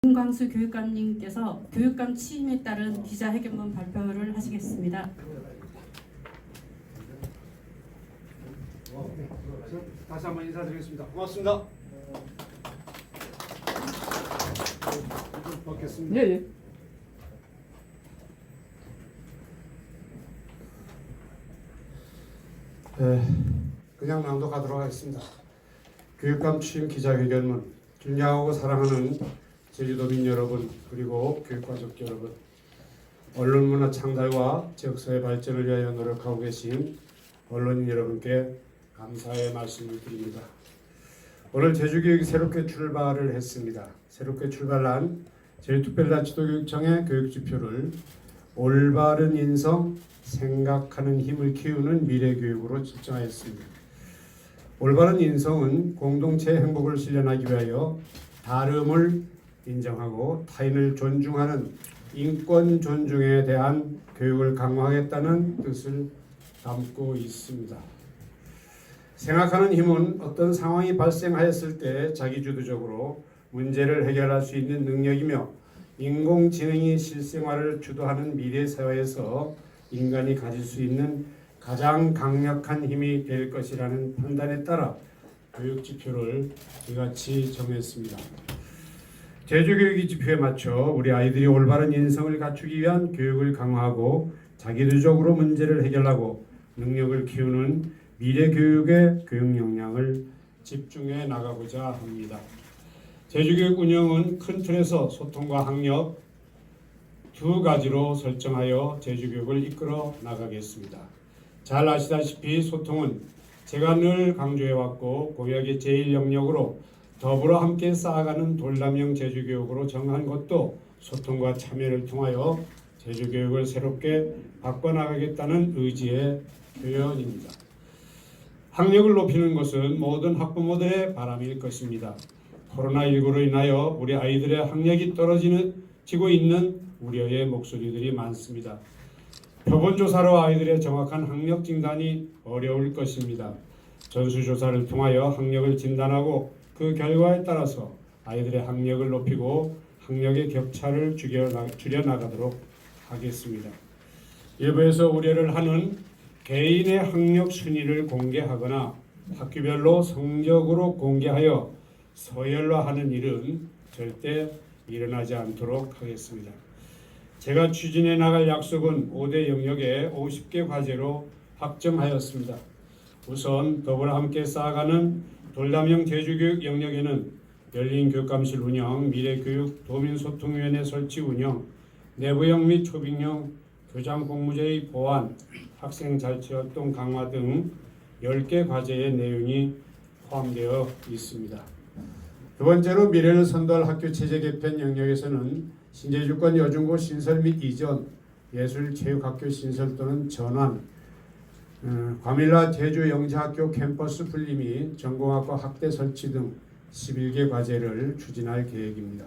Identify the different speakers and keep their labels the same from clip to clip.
Speaker 1: 김광수 교육감님께서 교육감 취임에 따른 기자회견문 발표를 하시겠습니다.
Speaker 2: 다시 한번 인사드리겠습니다. 고맙습니다. 받겠습니다.
Speaker 3: 예.
Speaker 2: 그냥 낭독하도록 하겠습니다. 교육감 취임 기자회견문. 존경하고 사랑하는 제주도민 여러분, 그리고 교육가족 여러분, 언론문화 창달과 지역사회 발전을 위하여 노력하고 계신 언론인 여러분께 감사의 말씀을 드립니다. 오늘 제주교육이 새롭게 출발을 했습니다. 새롭게 출발한 제주특별자치도교육청의 교육지표를 올바른 인성, 생각하는 힘을 키우는 미래교육으로 설정하였습니다. 올바른 인성은 공동체의 행복을 실현하기 위하여 다름을 인정하고 타인을 존중하는 인권 존중에 대한 교육을 강화하겠다는 뜻을 담고 있습니다. 생각하는 힘은 어떤 상황이 발생하였을 때 자기주도적으로 문제를 해결할 수 있는 능력이며 인공지능이 실생활을 주도하는 미래 사회에서 인간이 가질 수 있는 가장 강력한 힘이 될 것이라는 판단에 따라 교육지표를 이같이 정했습니다. 제주교육의 지표에 맞춰 우리 아이들이 올바른 인성을 갖추기 위한 교육을 강화하고 자기주도적으로 문제를 해결하고 능력을 키우는 미래교육의 교육 역량을 집중해 나가고자 합니다. 제주교육 운영은 큰 틀에서 소통과 학력 두 가지로 설정하여 제주교육을 이끌어 나가겠습니다. 잘 아시다시피 소통은 제가 늘 강조해왔고 공약의 제1영역으로 더불어 함께 쌓아가는 돌담형 제주교육으로 정한 것도 소통과 참여를 통하여 제주교육을 새롭게 바꿔나가겠다는 의지의 표현입니다. 학력을 높이는 것은 모든 학부모들의 바람일 것입니다. 코로나19로 인하여 우리 아이들의 학력이 떨어지고 있는 우려의 목소리들이 많습니다. 표본조사로 아이들의 정확한 학력 진단이 어려울 것입니다. 전수조사를 통하여 학력을 진단하고 그 결과에 따라서 아이들의 학력을 높이고 학력의 격차를 줄여나가도록 하겠습니다. 일부에서 우려를 하는 개인의 학력 순위를 공개하거나 학교별로 성적으로 공개하여 서열화하는 일은 절대 일어나지 않도록 하겠습니다. 제가 추진해 나갈 약속은 5대 영역에 50개 과제로 확정하였습니다. 우선 더불어 함께 쌓아가는 돌담형 제주교육 영역에는 열린 교육감실 운영, 미래교육 도민소통위원회 설치 운영, 내부형 및 초빙형 교장 공무제의 보완, 학생 자치활동 강화 등 10개 과제의 내용이 포함되어 있습니다. 두 번째로 미래를 선도할 학교 체제 개편 영역에서는 신제주권 여중고 신설 및 이전, 예술체육학교 신설 또는 전환, 과밀화 제주 영재학교 캠퍼스 분리 및 전공학과 학대 설치 등 11개 과제를 추진할 계획입니다.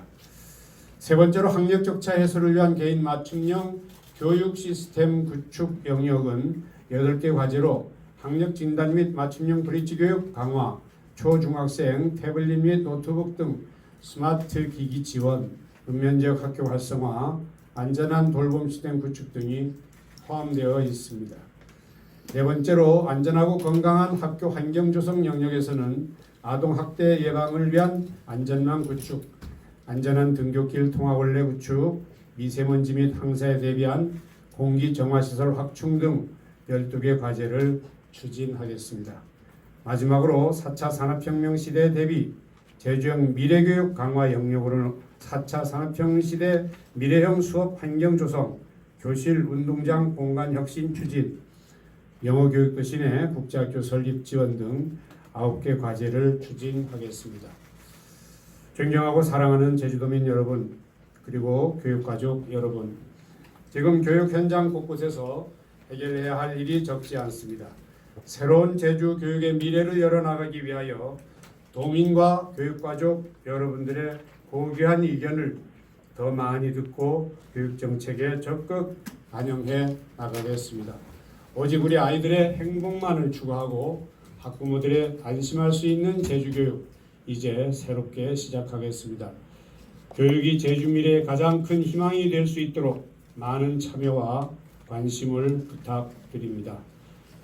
Speaker 2: 세 번째로 학력 격차 해소를 위한 개인 맞춤형 교육 시스템 구축 영역은 8개 과제로 학력 진단 및 맞춤형 브릿지 교육 강화, 초중학생 태블릿 및 노트북 등 스마트 기기 지원, 읍면지역 학교 활성화, 안전한 돌봄 시스템 구축 등이 포함되어 있습니다. 네 번째로 안전하고 건강한 학교 환경 조성 영역에서는 아동 학대 예방을 위한 안전망 구축, 안전한 등굣길 통학원래 구축, 미세먼지 및 황사에 대비한 공기 정화 시설 확충 등 12개 과제를 추진하겠습니다. 마지막으로 4차 산업혁명 시대 대비 제주형 미래교육 강화 영역으로는 4차 산업혁명 시대 미래형 수업 환경 조성, 교실 운동장 공간 혁신 추진, 영어 교육 대신에 국제학교 설립 지원 등 9개 과제를 추진하겠습니다. 존경하고 사랑하는 제주도민 여러분, 그리고 교육가족 여러분, 지금 교육 현장 곳곳에서 해결해야 할 일이 적지 않습니다. 새로운 제주 교육의 미래를 열어나가기 위하여 도민과 교육가족 여러분들의 고귀한 의견을 더 많이 듣고 교육정책에 적극 반영해 나가겠습니다. 오직 우리 아이들의 행복만을 추구하고 학부모들의 안심할 수 있는 제주교육, 이제 새롭게 시작하겠습니다. 교육이 제주 미래의 가장 큰 희망이 될 수 있도록 많은 참여와 관심을 부탁드립니다.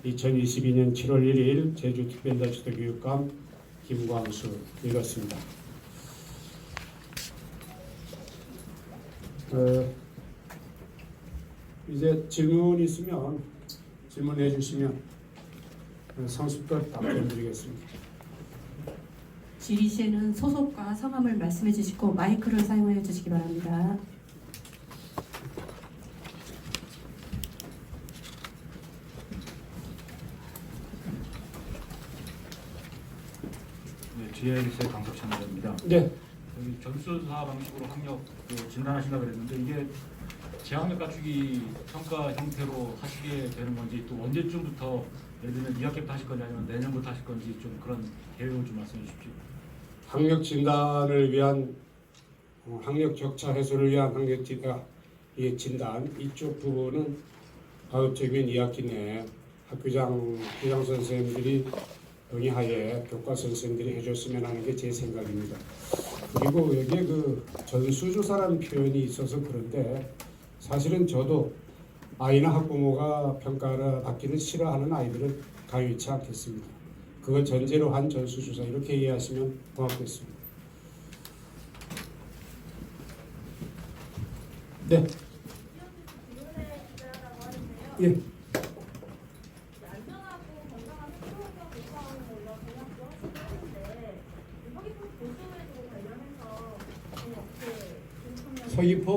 Speaker 2: 2022년 7월 1일 제주특별자치도 교육감 김광수이었습니다. 이제 질문 있으면 질문해 주시면 성실껏 답변 드리겠습니다.
Speaker 1: 질의 시에는 소속과 성함을 말씀해 주시고 마이크를 사용해 주시기 바랍니다.
Speaker 3: 네, GIS의 강석찬 기자입니다.
Speaker 2: 네,
Speaker 3: 여기 전수조사 방식으로 학력 진단하신다 그랬는데 이게 재학력 갖추기 평가 형태로 하시게 되는 건지 또 언제쯤부터 예를 들면 2학기부터 하실 건지 아니면 내년부터 하실 건지 좀 그런 계획을 좀 말씀해 주십시오.
Speaker 2: 학력 진단을 위한 학력 격차 해소를 위한 학력 진단 이쪽 부분은 가급적이면 2학기 내에 학교장 교장 선생님들이 논의하에 교과 선생님들이 해줬으면 하는 게 제 생각입니다. 그리고 여기에 그 전수조사라는 표현이 있어서 그런데 사실은 저도 아이나 학부모가 평가를 받기를 싫어하는 아이들은 강요치 않겠습니다. 그걸 전제로 한 전수조사 이렇게 이해하시면 고맙겠습니다. 네. 예.
Speaker 4: 안전하고 건강한 학교에서 교사하는 걸로 공약도 하시는데 서귀포 도시회도 관련해서 어떻게 괜찮냐고
Speaker 2: 서귀포?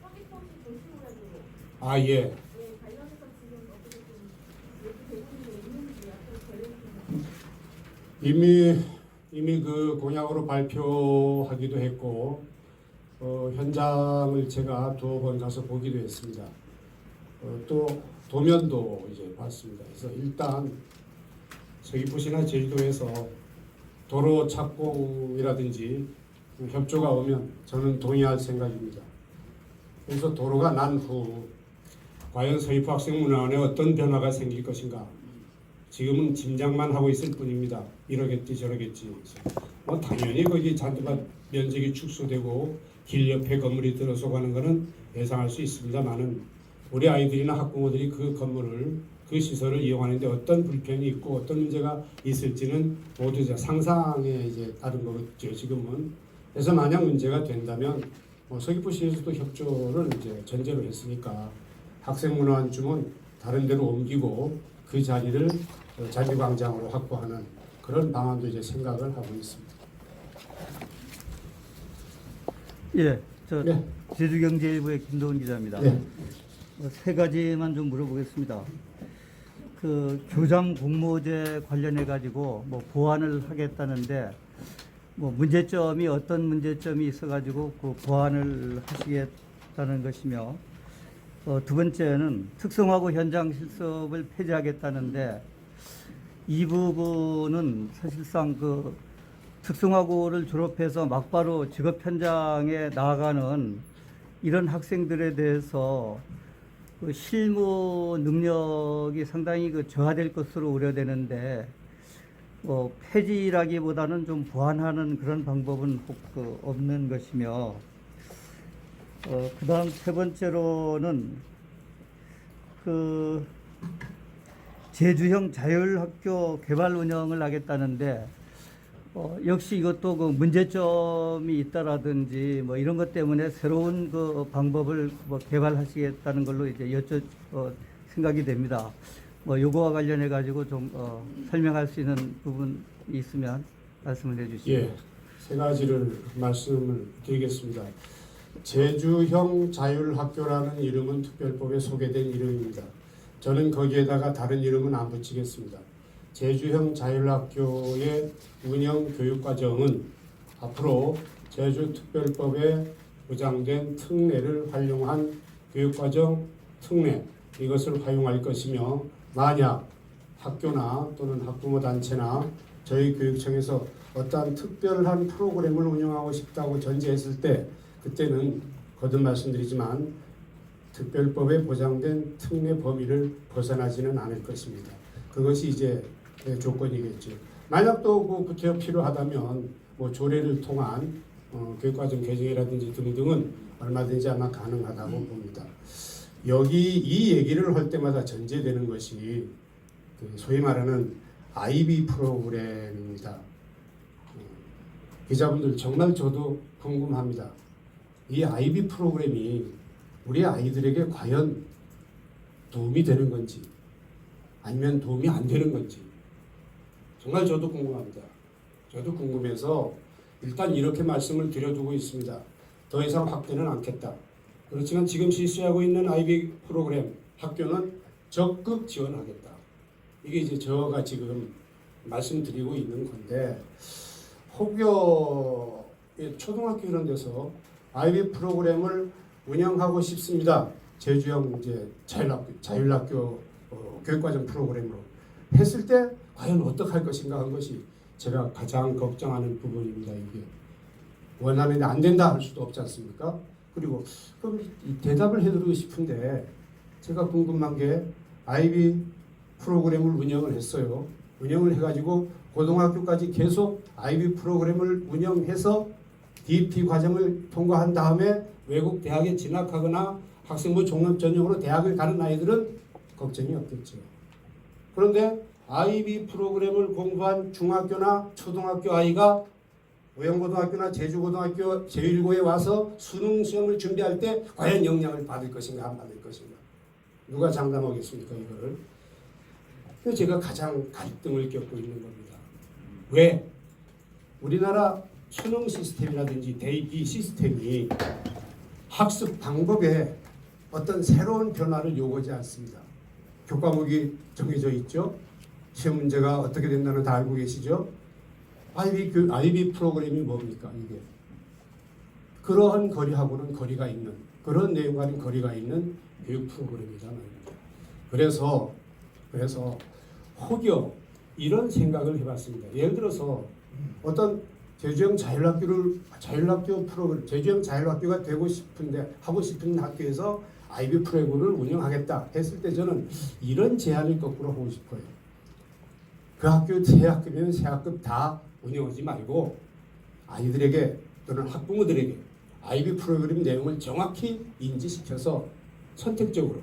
Speaker 4: 서귀포시 도시회도
Speaker 2: 아 예.
Speaker 4: 관련해서 지금 어떻게 좀 얘기되고 있는 게 있는지 앞으로
Speaker 2: 이미 그 공약으로 발표하기도 했고 현장을 제가 2번 가서 보기도 했습니다. 또 도면도 이제 봤습니다. 그래서 일단 서귀포시나 제주도에서 도로 착공이라든지 협조가 오면 저는 동의할 생각입니다. 그래서 도로가 난 후 과연 서귀포 학생문화원에 어떤 변화가 생길 것인가? 지금은 짐작만 하고 있을 뿐입니다. 이러겠지 저러겠지. 당연히 거기 잔디밭 면적이 축소되고 길 옆에 건물이 들어서가는 것은 예상할 수 있습니다만은 우리 아이들이나 학부모들이 그 건물을 그 시설을 이용하는데 어떤 불편이 있고 어떤 문제가 있을지는 모두 상상에 이제 따른 거겠죠. 지금은. 그래서 만약 문제가 된다면 서귀포시에서도 협조를 이제 전제로 했으니까 학생문화원쯤은 다른 데로 옮기고 그 자리를 잔디광장으로 확보하는 그런 방안도 이제 생각을 하고 있습니다.
Speaker 5: 예, 저
Speaker 2: 네.
Speaker 5: 제주경제일보의 김도훈 기자입니다.
Speaker 2: 네.
Speaker 5: 세 가지만 좀 물어보겠습니다. 그 교장 공모제 관련해 가지고 뭐 보완을 하겠다는데 뭐 문제점이 어떤 문제점이 있어 가지고 그 보완을 하시겠다는 것이며 두 번째는 특성화고 현장 실습을 폐지하겠다는데 이 부분은 사실상 그 특성화고를 졸업해서 막바로 직업 현장에 나아가는 이런 학생들에 대해서 그 실무 능력이 상당히 그 저하될 것으로 우려되는데 폐지라기보다는 좀 보완하는 그런 방법은 혹 없는 것이며 그다음 세 번째로는 그 제주형 자율학교 개발 운영을 하겠다는데 역시 이것도 그 문제점이 있다라든지 뭐 이런 것 때문에 새로운 그 방법을 뭐 개발하시겠다는 걸로 이제 생각이 됩니다. 뭐 요거와 관련해 가지고 좀 설명할 수 있는 부분이 있으면 말씀을 해주시죠.
Speaker 2: 예, 세 가지를 말씀을 드리겠습니다. 제주형 자율학교라는 이름은 특별법에 소개된 이름입니다. 저는 거기에다가 다른 이름은 안 붙이겠습니다. 제주형 자율학교의 운영 교육과정은 앞으로 제주특별법에 보장된 특례를 활용한 교육과정 특례 이것을 활용할 것이며 만약 학교나 또는 학부모 단체나 저희 교육청에서 어떠한 특별한 프로그램을 운영하고 싶다고 전제했을 때 그때는 거듭 말씀드리지만 특별법에 보장된 특례 범위를 벗어나지는 않을 것입니다. 그것이 이제 조건이겠죠. 만약 또 그 구태여 필요하다면 뭐 조례를 통한 교육과정 개정이라든지 등등은 얼마든지 아마 가능하다고 봅니다. 여기 이 얘기를 할 때마다 전제되는 것이 그 소위 말하는 IB 프로그램입니다. 기자분들 정말 저도 궁금합니다. 이 IB 프로그램이 우리 아이들에게 과연 도움이 되는 건지 아니면 도움이 안 되는 건지 정말 저도 궁금합니다. 저도 궁금해서 일단 이렇게 말씀을 드려두고 있습니다. 더 이상 확대는 않겠다. 그렇지만 지금 실시하고 있는 IB 프로그램 학교는 적극 지원하겠다. 이게 이제 저가 지금 말씀드리고 있는 건데 혹여 초등학교 이런 데서 IB 프로그램을 운영하고 싶습니다. 제주형 이제 자율학교 교육과정 프로그램으로 했을 때 과연 어떻게 할 것인가 한 것이 제가 가장 걱정하는 부분입니다. 이게 원하는데 안 된다 할 수도 없지 않습니까? 그리고 그럼 이 대답을 해드리고 싶은데 제가 궁금한 게 IB 프로그램을 운영을 했어요. 운영을 해가지고 고등학교까지 계속 IB 프로그램을 운영해서 DP 과정을 통과한 다음에 외국 대학에 진학하거나 학생부 종합 전형으로 대학을 가는 아이들은 걱정이 없겠죠. 그런데 IB 프로그램을 공부한 중학교나 초등학교 아이가 오영고등학교나 제주고등학교 제1고에 와서 수능 시험을 준비할 때 과연 영향을 받을 것인가 안 받을 것인가 누가 장담하겠습니까 이거를? 그래서 제가 가장 갈등을 겪고 있는 겁니다. 왜? 우리나라 수능 시스템이라든지 대입 시스템이 학습 방법에 어떤 새로운 변화를 요구하지 않습니다. 교과목이 정해져 있죠. 시험 문제가 어떻게 된다는 다 알고 계시죠. IB 프로그램이 뭡니까 이게? 그러한 거리하고는 거리가 있는 그런 내용과는 거리가 있는 교육 프로그램이다 말입니다. 그래서 혹여 이런 생각을 해봤습니다. 예를 들어서 어떤 제주형 자율학교 프로그램, 제주형 자율학교가 되고 싶은데 하고 싶은 학교에서 IB 프로그램을 운영하겠다 했을 때 저는 이런 제안을 거꾸로 하고 싶어요. 그 학교 새 학급이면 새 학급 다 운영하지 말고 아이들에게 또는 학부모들에게 IB 프로그램 내용을 정확히 인지시켜서 선택적으로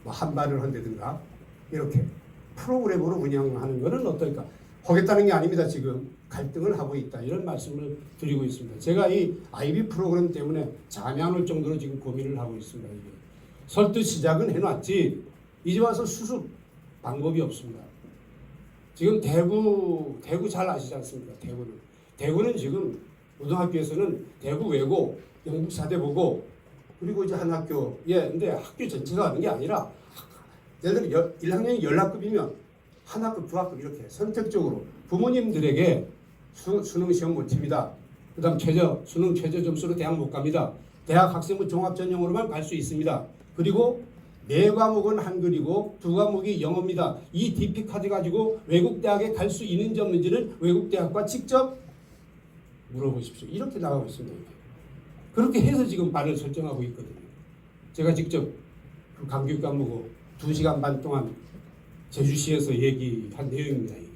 Speaker 2: 뭐 한발을 한다든가 이렇게 프로그램으로 운영하는 것은 어떨까? 하겠다는 게 아닙니다. 지금 갈등을 하고 있다 이런 말씀을 드리고 있습니다. 제가 이 IB 프로그램 때문에 잠이 안 올 정도로 지금 고민을 하고 있습니다. 이게. 설득 시작은 해놨지 이제 와서 수습 방법이 없습니다. 지금 대구 잘 아시지 않습니까? 대구는 지금 고등학교에서는 대구 외고 영국사대 보고 그리고 이제 한 학교 근데 학교 전체가 하는 게 아니라 예를 들어 1학년이 10학급이면 한 학급, 두 학급 이렇게 선택적으로 부모님들에게 수능 시험 못 칩니다. 그 다음 수능 최저 점수로 대학 못 갑니다. 대학 학생부 종합전형으로만 갈 수 있습니다. 그리고 네 과목은 한글이고 두 과목이 영어입니다. 이 DP 카드 가지고 외국 대학에 갈 수 있는지 없는지는 외국 대학과 직접 물어보십시오. 이렇게 나가고 있습니다. 그렇게 해서 지금 반을 설정하고 있거든요. 제가 직접 그 강교육감 보고 2시간 반 동안 제주시에서 얘기한 내용입니다. 이게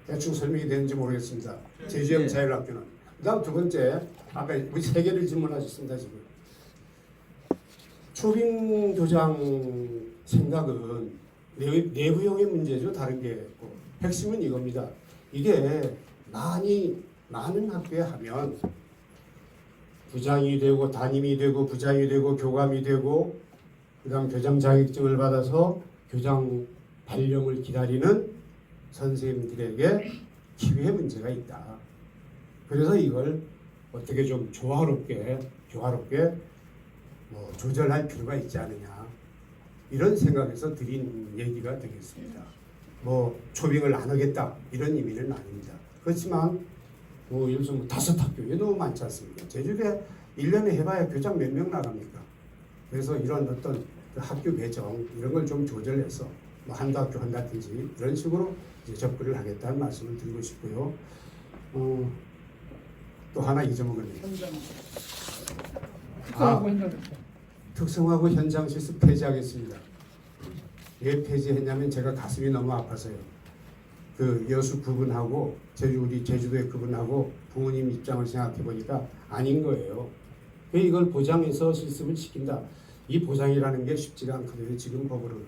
Speaker 2: 대충 설명이 되는지 모르겠습니다. 제주형 자율학교는. 그다음 두 번째 아까 우리 세 개를 질문하셨습니다. 지금 초빙 교장 생각은 내부형의 문제죠. 다른 게 없고 핵심은 이겁니다. 이게 많은 학교에 하면 부장이 되고 담임이 되고 부장이 되고 교감이 되고 그다음 교장 자격증을 받아서 교장 발령을 기다리는 선생님들에게 기회 문제가 있다. 그래서 이걸 어떻게 좀 조화롭게 뭐 조절할 필요가 있지 않느냐 이런 생각에서 드린 얘기가 되겠습니다. 뭐 초빙을 안 하겠다 이런 의미는 아닙니다. 그렇지만 뭐 예를 들어서 5학교 이게 너무 많지 않습니까? 제주도에 1년에 해봐야 교장 몇 명 나갑니까? 그래서 이런 어떤 그 학교 배정 이런 걸 좀 조절해서 뭐 한두 학교 한다든지 이런 식으로 이제 접근을 하겠다는 말씀을 드리고 싶고요. 또 하나 잊어먹었네요. 특성화고 현장 실습 폐지하겠습니다. 왜 폐지했냐면 제가 가슴이 너무 아파서요. 그 여수 구분하고 우리 제주도의 구분하고 부모님 입장을 생각해 보니까 아닌 거예요. 이걸 보장해서 실습을 시킨다. 이 보장이라는 게 쉽지가 않거든요. 지금 법으로는.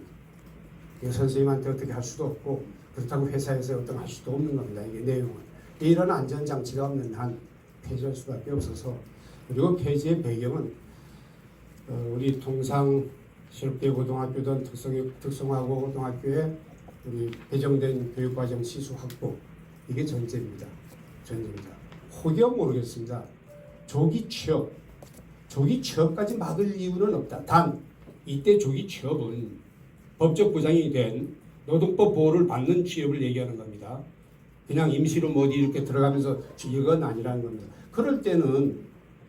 Speaker 2: 선생님한테 어떻게 할 수도 없고 그렇다고 회사에서 어떤 할 수도 없는 겁니다. 이게 내용은. 이런 안전장치가 없는 한 폐지할 수밖에 없어서. 그리고 폐지의 배경은 우리 통상실업계고등학교든 특성화고 고등학교에 우리 배정된 교육과정 시수 확보, 이게 전제입니다. 혹여 모르겠습니다. 조기 취업까지 막을 이유는 없다. 단 이때 조기 취업은 법적 보장이 된 노동법 보호를 받는 취업을 얘기하는 겁니다. 그냥 임시로 뭐 어디 이렇게 들어가면서 이건 아니라는 겁니다. 그럴 때는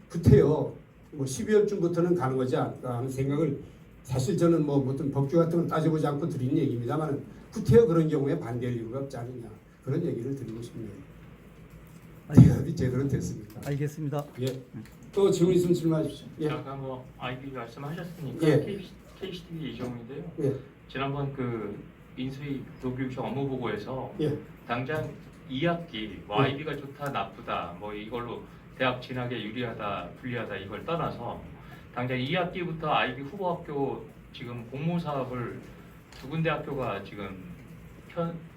Speaker 2: 그때요, 뭐 12월쯤부터는 가는 거지 않을까 하는 생각을, 사실 저는 뭐 어떤 법규 같은 걸 따져보지 않고 드리는 얘기입니다만 그때요 그런 경우에 반대할 이유가 없지 않느냐, 그런 얘기를 드리고 싶네요. 대답이 제대로 됐습니까?
Speaker 5: 알겠습니다.
Speaker 2: 예. 또 질문 있으면 질문하십시오. 예.
Speaker 6: 아까 뭐 IB 말씀하셨으니까
Speaker 2: 예.
Speaker 6: KCTV 이종인데요.
Speaker 2: 예.
Speaker 6: 지난번 그 인수위 교육청 업무보고에서
Speaker 2: 예.
Speaker 6: 당장 2학기 뭐 IB가 좋다 나쁘다 뭐 이걸로 대학 진학에 유리하다 불리하다 이걸 떠나서 당장 2학기부터 IB 후보학교 지금 공모 사업을 두 군데 학교가 지금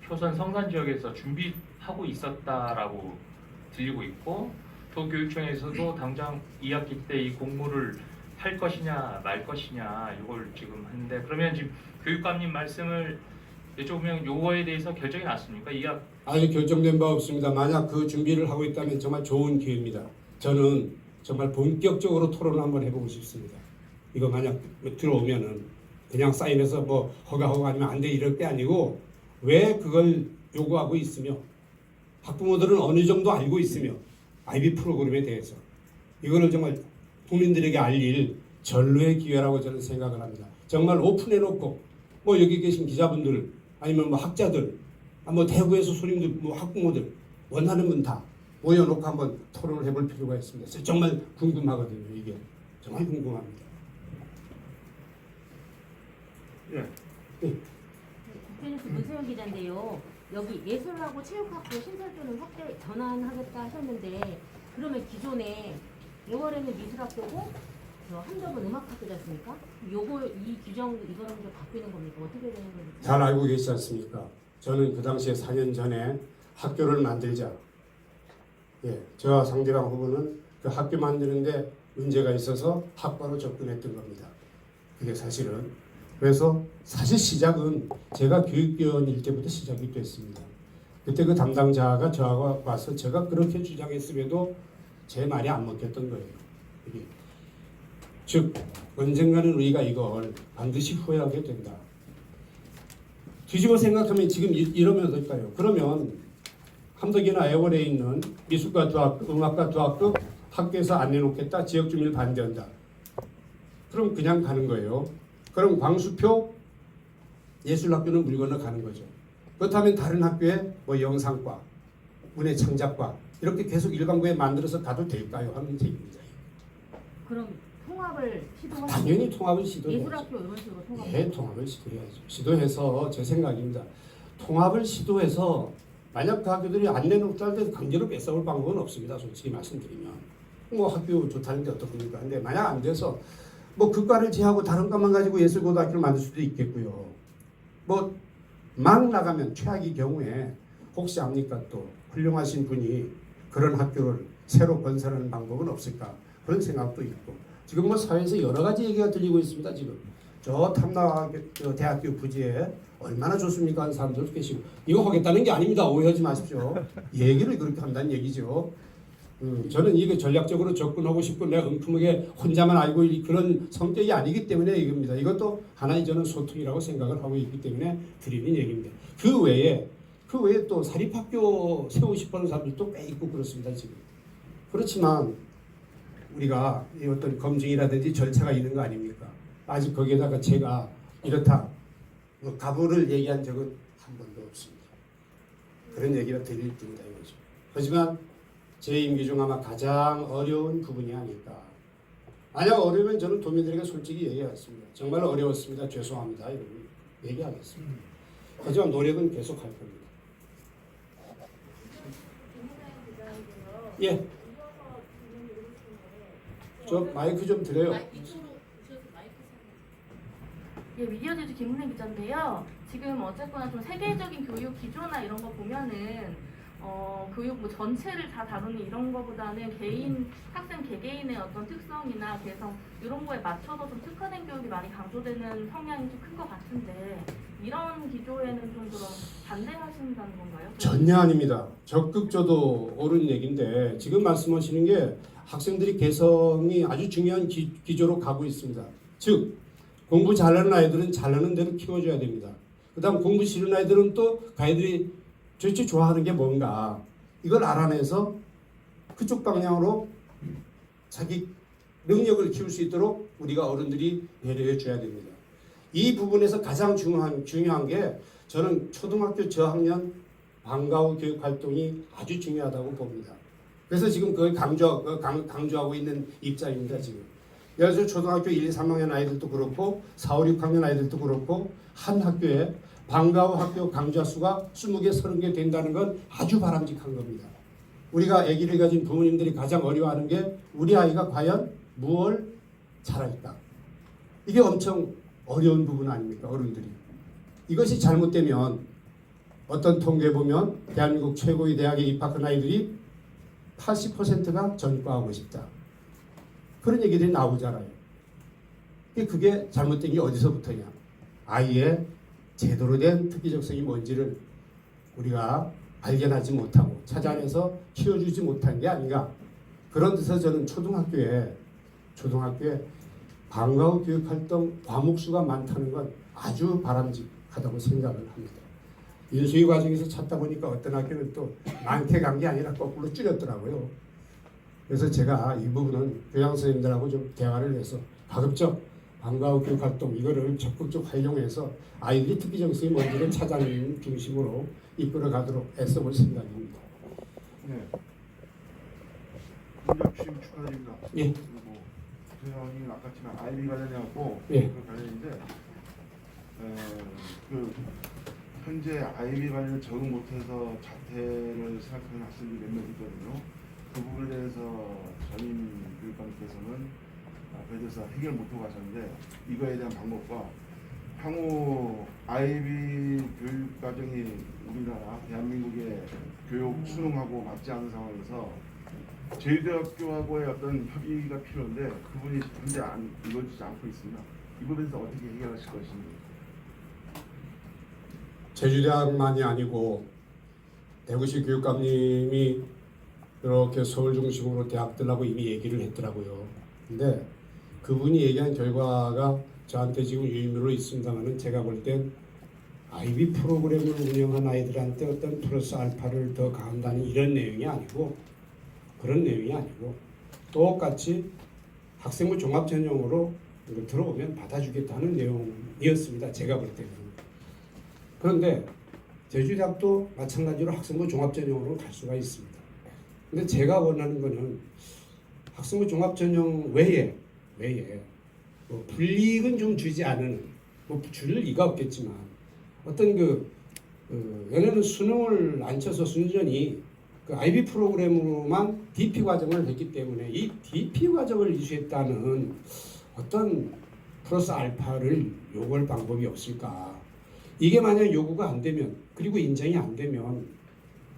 Speaker 6: 표선 성산 지역에서 준비하고 있었다라고 들리고 있고, 도교육청에서도 당장 2학기 때 이 공모를 할 것이냐 말 것이냐 이걸 지금 하는데, 그러면 지금 교육감님 말씀을 여쭤보면 요거에 대해서 결정이 났습니까?
Speaker 2: 아직 결정된 바 없습니다. 만약 그 준비를 하고 있다면 정말 좋은 기회입니다. 저는 정말 본격적으로 토론을 한번 해보고 싶습니다. 이거 만약 들어오면은 그냥 사인해서 뭐 허가하고 아니면 안 돼 이럴 게 아니고, 왜 그걸 요구하고 있으며 학부모들은 어느 정도 알고 있으며 IB 프로그램에 대해서 이거를 정말 국민들에게 알릴 전로의 기회라고 저는 생각을 합니다. 정말 오픈해놓고 뭐 여기 계신 기자분들 아니면 뭐 학자들, 뭐 대구에서 소림들, 뭐 학부모들 원하는 분 다 모여놓고 한번 토론을 해볼 필요가 있습니다. 정말 궁금하거든요. 이게 정말 궁금합니다.
Speaker 3: 예.
Speaker 7: 국회뉴스 문세영 기자인데요. 여기 예술하고 체육학교 신설조는 확대 전환하겠다 하셨는데, 그러면 기존에 6월에는 미술학교고 함정은 음악학교지 않습니까? 요거 이 규정 이거는 좀 바뀌는 겁니까? 어떻게 되는 겁니까?
Speaker 2: 잘 알고 계시지 않습니까? 저는 그 당시에 4년 전에 학교를 만들자, 저와 상대방 후보는 그 학교 만드는데 문제가 있어서 학과로 접근했던 겁니다. 그게 사실은. 그래서 사실 시작은 제가 교육위원일 때부터 시작이 됐습니다. 그때 그 담당자가 저하고 와서 제가 그렇게 주장했음에도 제 말이 안 먹혔던 거예요. 즉 언젠가는 우리가 이걸 반드시 후회하게 된다. 뒤집어 생각하면 지금 이러면 어떨까요? 그러면 함덕이나 애월에 있는 미술과 두 학교, 음악과 두 학교에서 안 내놓겠다. 지역 주민을 반대한다. 그럼 그냥 가는 거예요. 그럼 광수표 예술학교는 물 건너 가는 거죠. 그렇다면 다른 학교에 뭐 영상과, 문해창작과 이렇게 계속 일반고에 만들어서 가도 될까요? 하는 얘기입니다.
Speaker 7: 그럼 통합을 시도하시고
Speaker 2: 당연히 통합을 시도해야죠.
Speaker 7: 예술학교 이런 식으로 통합.
Speaker 2: 네, 통합을 시도해야죠. 시도해서 제 생각입니다. 통합을 시도해서 만약 그 학교들이 안 내놓을 때 강제로 뺏어올 방법은 없습니다. 솔직히 말씀드리면 뭐 학교 좋다는데 어떻습니까? 근데 만약 안 돼서 뭐 그 과를 제하고 다른 과만 가지고 예술고등학교를 만들 수도 있겠고요. 뭐 막 나가면 최악의 경우에 혹시 압니까? 또 훌륭하신 분이 그런 학교를 새로 건설하는 방법은 없을까? 그런 생각도 있고, 지금 뭐 사회에서 여러 가지 얘기가 들리고 있습니다. 지금 저 탐나 대학교 부지에 얼마나 좋습니까 하는 사람들도 계시고, 이거 하겠다는 게 아닙니다. 오해하지 마십시오. 얘기를 그렇게 한다는 얘기죠. 저는 이게 전략적으로 접근하고 싶고 내가 엉큼하게 혼자만 알고 그런 성격이 아니기 때문에 이겁니다. 이것도 하나의 저는 소통이라고 생각을 하고 있기 때문에 드리는 얘기입니다. 그 외에 또 사립학교 세우고 싶어하는 사람들도 꽤 있고 그렇습니다. 지금. 그렇지만 우리가 이 어떤 검증이라든지 절차가 있는 거 아닙니까? 아직 거기에다가 제가 이렇다 뭐 가부를 얘기한 적은 한 번도 없습니다. 그런 얘기가 드릴 뿐이다 이거죠. 하지만 제 임기 중 아마 가장 어려운 부분이 아닐까. 만약 어려우면 저는 도민들에게 솔직히 얘기하겠습니다. 정말 어려웠습니다. 죄송합니다. 이러고 얘기하겠습니다. 하지만 노력은 계속 할 겁니다. 예,
Speaker 4: 이어서 질문 드리겠습니다.
Speaker 2: 저 마이크 좀 드려요.
Speaker 8: 예, 미디어제주 김문혜 기자인데요. 지금 어쨌거나 좀 세계적인 교육 기조나 이런 거 보면은 교육 뭐 전체를 다 다루는 이런 거보다는 개인 학생 개개인의 어떤 특성이나 개성 이런 거에 맞춰서 좀 특화된 교육이 많이 강조되는 성향이 좀 큰 것 같은데 이런 기조에는 좀 그럼 반대하신다는 건가요?
Speaker 2: 전혀 아닙니다. 적극적도 옳은 얘기인데 지금 말씀하시는 게 학생들이 개성이 아주 중요한 기조로 가고 있습니다. 즉 공부 잘하는 아이들은 잘하는 대로 키워줘야 됩니다. 그 다음 공부 싫은 아이들은 또 그 아이들이 도대체 좋아하는 게 뭔가 이걸 알아내서 그쪽 방향으로 자기 능력을 키울 수 있도록 우리가 어른들이 배려해 줘야 됩니다. 이 부분에서 가장 중요한 게 저는 초등학교 저학년 방과 후 교육 활동이 아주 중요하다고 봅니다. 그래서 지금 그걸 강조하고 있는 입장입니다. 지금. 예를 들어 초등학교 1, 2, 3학년 아이들도 그렇고 4, 5, 6학년 아이들도 그렇고 한 학교에 방과 후 학교 강좌 수가 20개, 30개 된다는 건 아주 바람직한 겁니다. 우리가 아기를 가진 부모님들이 가장 어려워하는 게 우리 아이가 과연 무엇을 잘할까? 이게 엄청 어려운 부분 아닙니까? 어른들이. 이것이 잘못되면 어떤 통계에 보면 대한민국 최고의 대학에 입학한 아이들이 80%가 전과하고 싶다. 그런 얘기들이 나오잖아요. 그게 잘못된 게 어디서부터냐? 아이의 제대로 된 특기적성이 뭔지를 우리가 발견하지 못하고 찾아내서 키워주지 못한 게 아닌가. 그런 데서 저는 초등학교에 방과 후 교육활동 과목 수가 많다는 건 아주 바람직하다고 생각을 합니다. 인수위 과정에서 찾다 보니까 어떤 학교는 또 많게 간 게 아니라 거꾸로 줄였더라고요. 그래서 제가 이 부분은 교장 선생님들하고 좀 대화를 해서 가급적 방과 후 교육활동 이거를 적극적 활용해서 아이들이 특기정성이 뭔지를 찾아내는 중심으로 이끌어가도록 애써볼 생각입니다.
Speaker 9: 네. 문장 취임 축하드립니다.
Speaker 2: 예.
Speaker 9: 그리고 대장님 아까지만 아이비 관련해갖고
Speaker 2: 예.
Speaker 9: 그 관련인데 그 현재 아이비 관련 적응 못해서 자퇴를 생각하는 학생들이 몇몇 있거든요. 그 부분에 대해서 전임 교육감께서는 그에 대해서 해결 못하고 가셨는데 이거에 대한 방법과 향후 아이비 교육 과정이 우리나라 대한민국의 교육 수능하고 맞지 않는 상황에서 제주대학교하고의 어떤 협의가 필요한데 그분이 현재 이루어지지 않고 있습니다. 이 부분에서 어떻게 해결하실 것인지.
Speaker 2: 제주대학만이 아니고 대구시 교육감님이 이렇게 서울 중심으로 대학들하고 이미 얘기를 했더라고요. 근데 그분이 얘기한 결과가 저한테 지금 유의미로 있습니다만은 제가 볼 땐 아이비 프로그램을 운영한 아이들한테 어떤 플러스 알파를 더 가한다는 이런 내용이 아니고 그런 내용이 아니고 똑같이 학생부 종합 전형으로 들어오면 받아주겠다는 내용이었습니다. 제가 볼 때는. 그런데 제주대학도 마찬가지로 학생부 종합 전형으로 갈 수가 있습니다. 근데 제가 원하는 거는 학생부 종합 전형 외에 뭐 불이익은 좀 주지 않은 뭐 줄 리가 없겠지만 어떤 연애는 수능을 안 쳐서 순전히 그 IB 프로그램으로만 DP 과정을 했기 때문에 이 DP 과정을 이수했다는 어떤 플러스 알파를 요구할 방법이 없을까? 이게 만약 요구가 안 되면 그리고 인정이 안 되면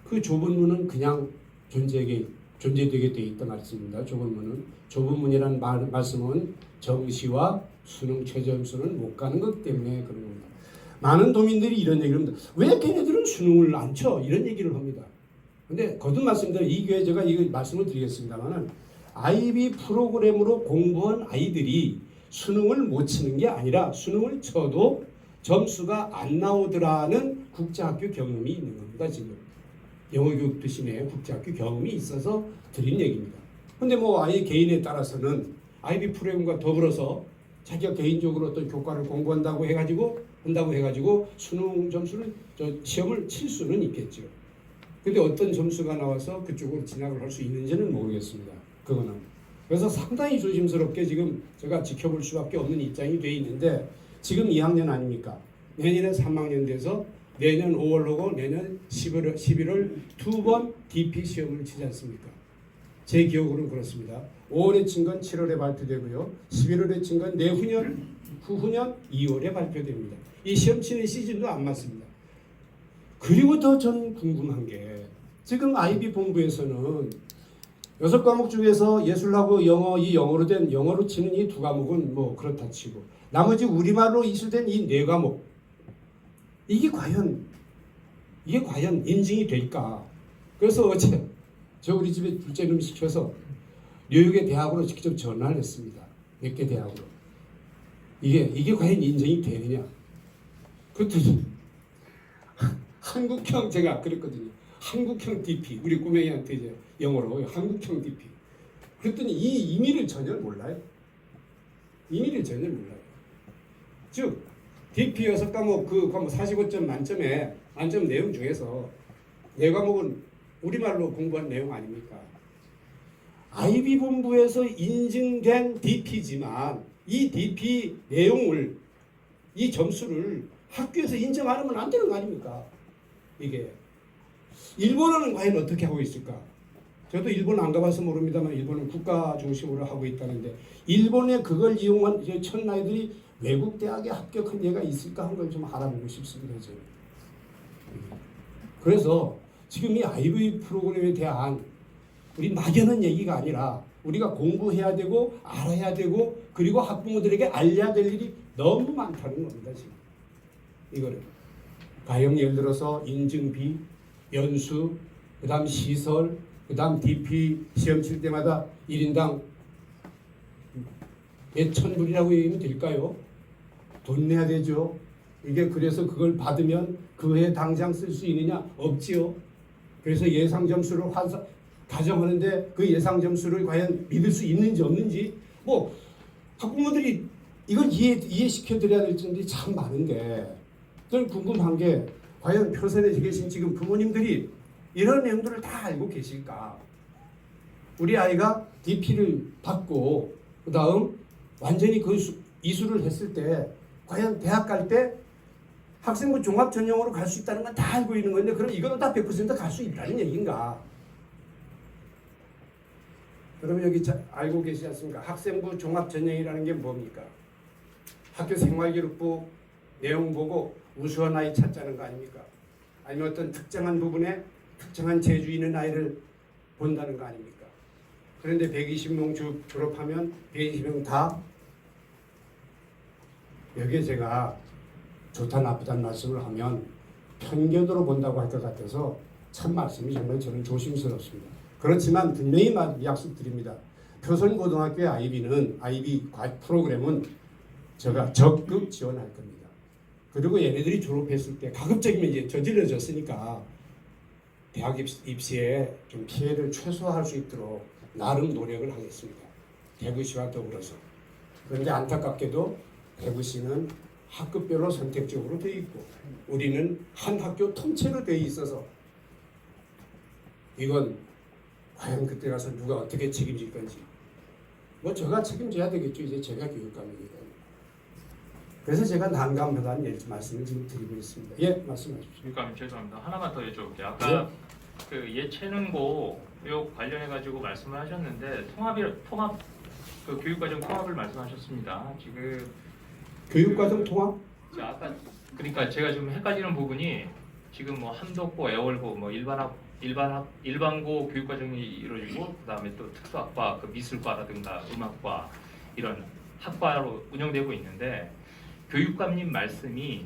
Speaker 2: 그 좁은 문은 그냥 존재되게 돼 있다 말씀입니다. 좁은 문이라는 말씀은 정시와 수능 최저점수는 못 가는 것 때문에 그런 겁니다. 많은 도민들이 이런 얘기를 합니다. 왜 걔네들은 수능을 안 쳐? 이런 얘기를 합니다. 근데 거듭 말씀드려 이 교회 제가 이거 말씀을 드리겠습니다만은 IB 프로그램으로 공부한 아이들이 수능을 못 치는 게 아니라 수능을 쳐도 점수가 안 나오더라는 국제학교 경험이 있는 겁니다. 지금 영어교육 대신에 국제학교 경험이 있어서 드린 얘기입니다. 근데 뭐 아이 개인에 따라서는 IB 프로그램과 더불어서 자기가 개인적으로 어떤 교과를 공부한다고 해가지고 수능 점수를 시험을 칠 수는 있겠죠. 근데 어떤 점수가 나와서 그쪽으로 진학을 할 수 있는지는 모르겠습니다. 그거는. 그래서 상당히 조심스럽게 지금 제가 지켜볼 수밖에 없는 입장이 돼 있는데 지금 2학년 아닙니까? 내년에 3학년 돼서 내년 5월 오고 내년 11월 두 번 DP 시험을 치지 않습니까? 제 기억으로는 그렇습니다. 5월에 친 건 7월에 발표되고요. 11월에 친 건 내후년, 후후년 2월에 발표됩니다. 이 시험 치는 시즌도 안 맞습니다. 그리고 더 전 궁금한 게 지금 IB 본부에서는 6과목 중에서 예술하고 영어, 이 영어로 된 영어로 치는 이 2과목은 뭐 그렇다 치고 나머지 우리말로 이수된 이 4과목 이게 과연 인증이 될까? 그래서 어제 저 우리 집에 둘째놈 시켜서 뉴욕의 대학으로 직접 전화를 했습니다. 몇 개 대학으로. 이게 과연 인정이 되느냐? 그것도 한국형 제가 그랬거든요. 한국형 DP 우리 꼬맹이한테 이제 영어로 한국형 DP. 그랬더니 이 의미를 전혀 몰라요. 의미를 전혀 몰라요. 즉 DP 6과목 그 과목 45점 만점에 만점 내용 중에서 4과목은 우리말로 공부한 내용 아닙니까? IB 본부에서 인증된 DP지만 이 DP 내용을 이 점수를 학교에서 인정 안 하면 안 되는 거 아닙니까? 이게 일본어는 과연 어떻게 하고 있을까? 저도 일본 안 가봐서 모릅니다만 일본은 국가 중심으로 하고 있다는데 일본에 그걸 이용한 천나이들이 외국 대학에 합격한 예가 있을까 한 걸 좀 알아보고 싶습니다. 저는. 그래서 지금 이 IB 프로그램에 대한 우리 막연한 얘기가 아니라 우리가 공부해야 되고 알아야 되고 그리고 학부모들에게 알려야 될 일이 너무 많다는 겁니다. 지금 이거를 가령 예를 들어서 인증비, 연수, 그다음 시설, 그다음 DP 시험 칠 때마다 1인당 몇천 불이라고 얘기하면 될까요? 돈 내야 되죠. 이게 그래서 그걸 받으면 그 해 당장 쓸 수 있느냐? 없지요. 그래서 예상 점수를 가정하는데 그 예상 점수를 과연 믿을 수 있는지 없는지 뭐 학부모들이 이걸 이해시켜 드려야 될 점들이 참 많은데 저는 궁금한 게 과연 표선에 계신 지금 부모님들이 이런 내용들을 다 알고 계실까? 우리 아이가 DP를 받고 그 다음 완전히 그 이수를 했을 때 과연 대학 갈 때 학생부 종합 전형으로 갈 수 있다는 건 다 알고 있는 건데 그럼 이거는 다 100% 갈 수 있다는 얘기인가? 여러분 여기 알고 계시지 않습니까? 학생부 종합 전형이라는 게 뭡니까? 학교 생활기록부 내용 보고 우수한 아이 찾자는 거 아닙니까? 아니면 어떤 특정한 부분에 특정한 재주 있는 아이를 본다는 거 아닙니까? 그런데 120명 졸업하면 120명 다 여기에 제가 좋다 나쁘다는 말씀을 하면 편견으로 본다고 할 것 같아서 참 말씀이 정말 저는 조심스럽습니다. 그렇지만 분명히 약속드립니다. 표선고등학교의 IB 프로그램은 제가 적극 지원할 겁니다. 그리고 얘네들이 졸업했을 때 가급적이면 이제 저질러졌으니까 대학 입시에 좀 피해를 최소화할 수 있도록 나름 노력을 하겠습니다. 대구시와 더불어서. 그런데 안타깝게도 대구시는 학급별로 선택적으로 되어 있고 우리는 한 학교 통째로 되어 있어서 이건 과연 그때 가서 누가 어떻게 책임질 건지 뭐 제가 책임져야 되겠죠. 이제 제가 교육감이기 때문에. 그래서 제가 난감하다는 말씀을 지금 드리고 있습니다. 예, 말씀하십시오.
Speaker 6: 교육감님 죄송합니다. 하나만 더 여쭤볼게요. 아까 그 예체능고 요 관련해 가지고 말씀을 하셨는데 통합 그 교육과정 통합을 말씀하셨습니다. 지금
Speaker 2: 교육과정 통합?
Speaker 6: 아까 그러니까 제가 좀 헷갈리는 부분이 지금 뭐 함덕고, 애월고, 뭐 일반고 교육과정이 이루어지고 그다음에 또 특수학과, 그 미술과라든가 음악과 이런 학과로 운영되고 있는데 교육감님 말씀이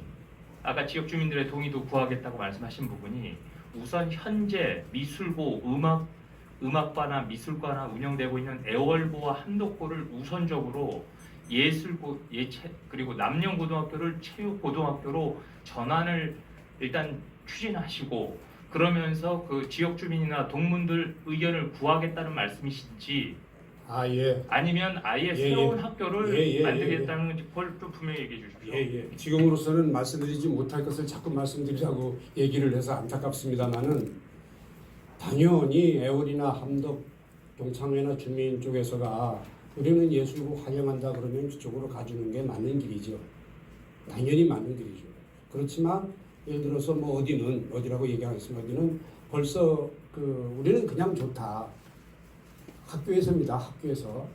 Speaker 6: 아까 지역 주민들의 동의도 구하겠다고 말씀하신 부분이 우선 현재 미술고, 음악과나 미술과나 운영되고 있는 애월고와 함덕고를 우선적으로 예술고, 그리고 남녀고등학교를 체육고등학교로 전환을 일단 추진하시고 그러면서 그 지역 주민이나 동문들 의견을 구하겠다는 말씀이신지
Speaker 2: 예.
Speaker 6: 아니면 아예 새로운 학교를 만들겠다는 건지 그걸 좀 분명히 얘기해 주십시오.
Speaker 2: 지금으로서는 말씀드리지 못할 것을 자꾸 말씀드리자고 얘기를 해서 안타깝습니다만은 당연히 애월이나 함덕, 동창회나 주민 쪽에서가 우리는 예술고 환영한다 그러면 그쪽으로 가주는 게 맞는 길이죠. 당연히 맞는 길이죠. 그렇지만 예를 들어서 뭐 어디라고 얘기하겠습니다. 어디는 벌써 우리는 그냥 좋다. 학교에서입니다. 학교에서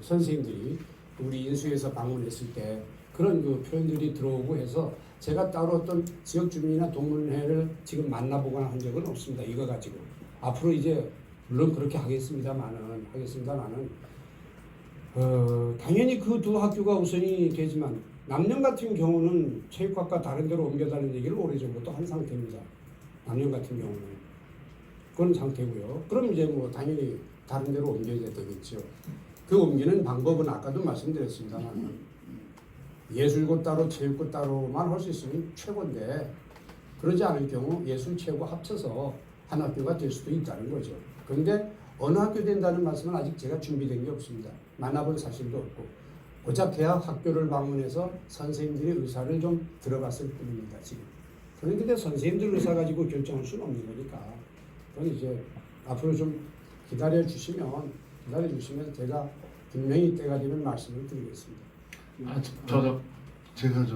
Speaker 2: 선생님들이 우리 인수에서 방문했을 때 그런 그 표현들이 들어오고 해서 제가 따로 어떤 지역 주민이나 동문회를 지금 만나보거나 한 적은 없습니다. 이거 가지고 앞으로 이제 물론 그렇게 하겠습니다만은 당연히 그 두 학교가 우선이 되지만 남녕 같은 경우는 체육학과 다른 데로 옮겨다는 얘기를 오래전부터 한 상태입니다. 남녕 같은 경우는 그런 상태고요. 그럼 이제 뭐 당연히 다른 데로 옮겨야 되겠죠. 그 옮기는 방법은 아까도 말씀드렸습니다만 예술고 따로 체육고 따로만 할 수 있으면 최고인데 그러지 않을 경우 예술 체육고 합쳐서 한 학교가 될 수도 있다는 거죠. 그런데 어느 학교 된다는 말씀은 아직 제가 준비된 게 없습니다. 만나본 사실도 없고 고작 대학 학교를 방문해서 선생님들의 의사를 좀 들어봤을 뿐입니다. 지금. 그런데 선생님들 의사 가지고 결정할 수는 없는 거니까 그건 이제 앞으로 좀 기다려 주시면 제가 분명히 때가 되면 말씀을 드리겠습니다.
Speaker 10: 제가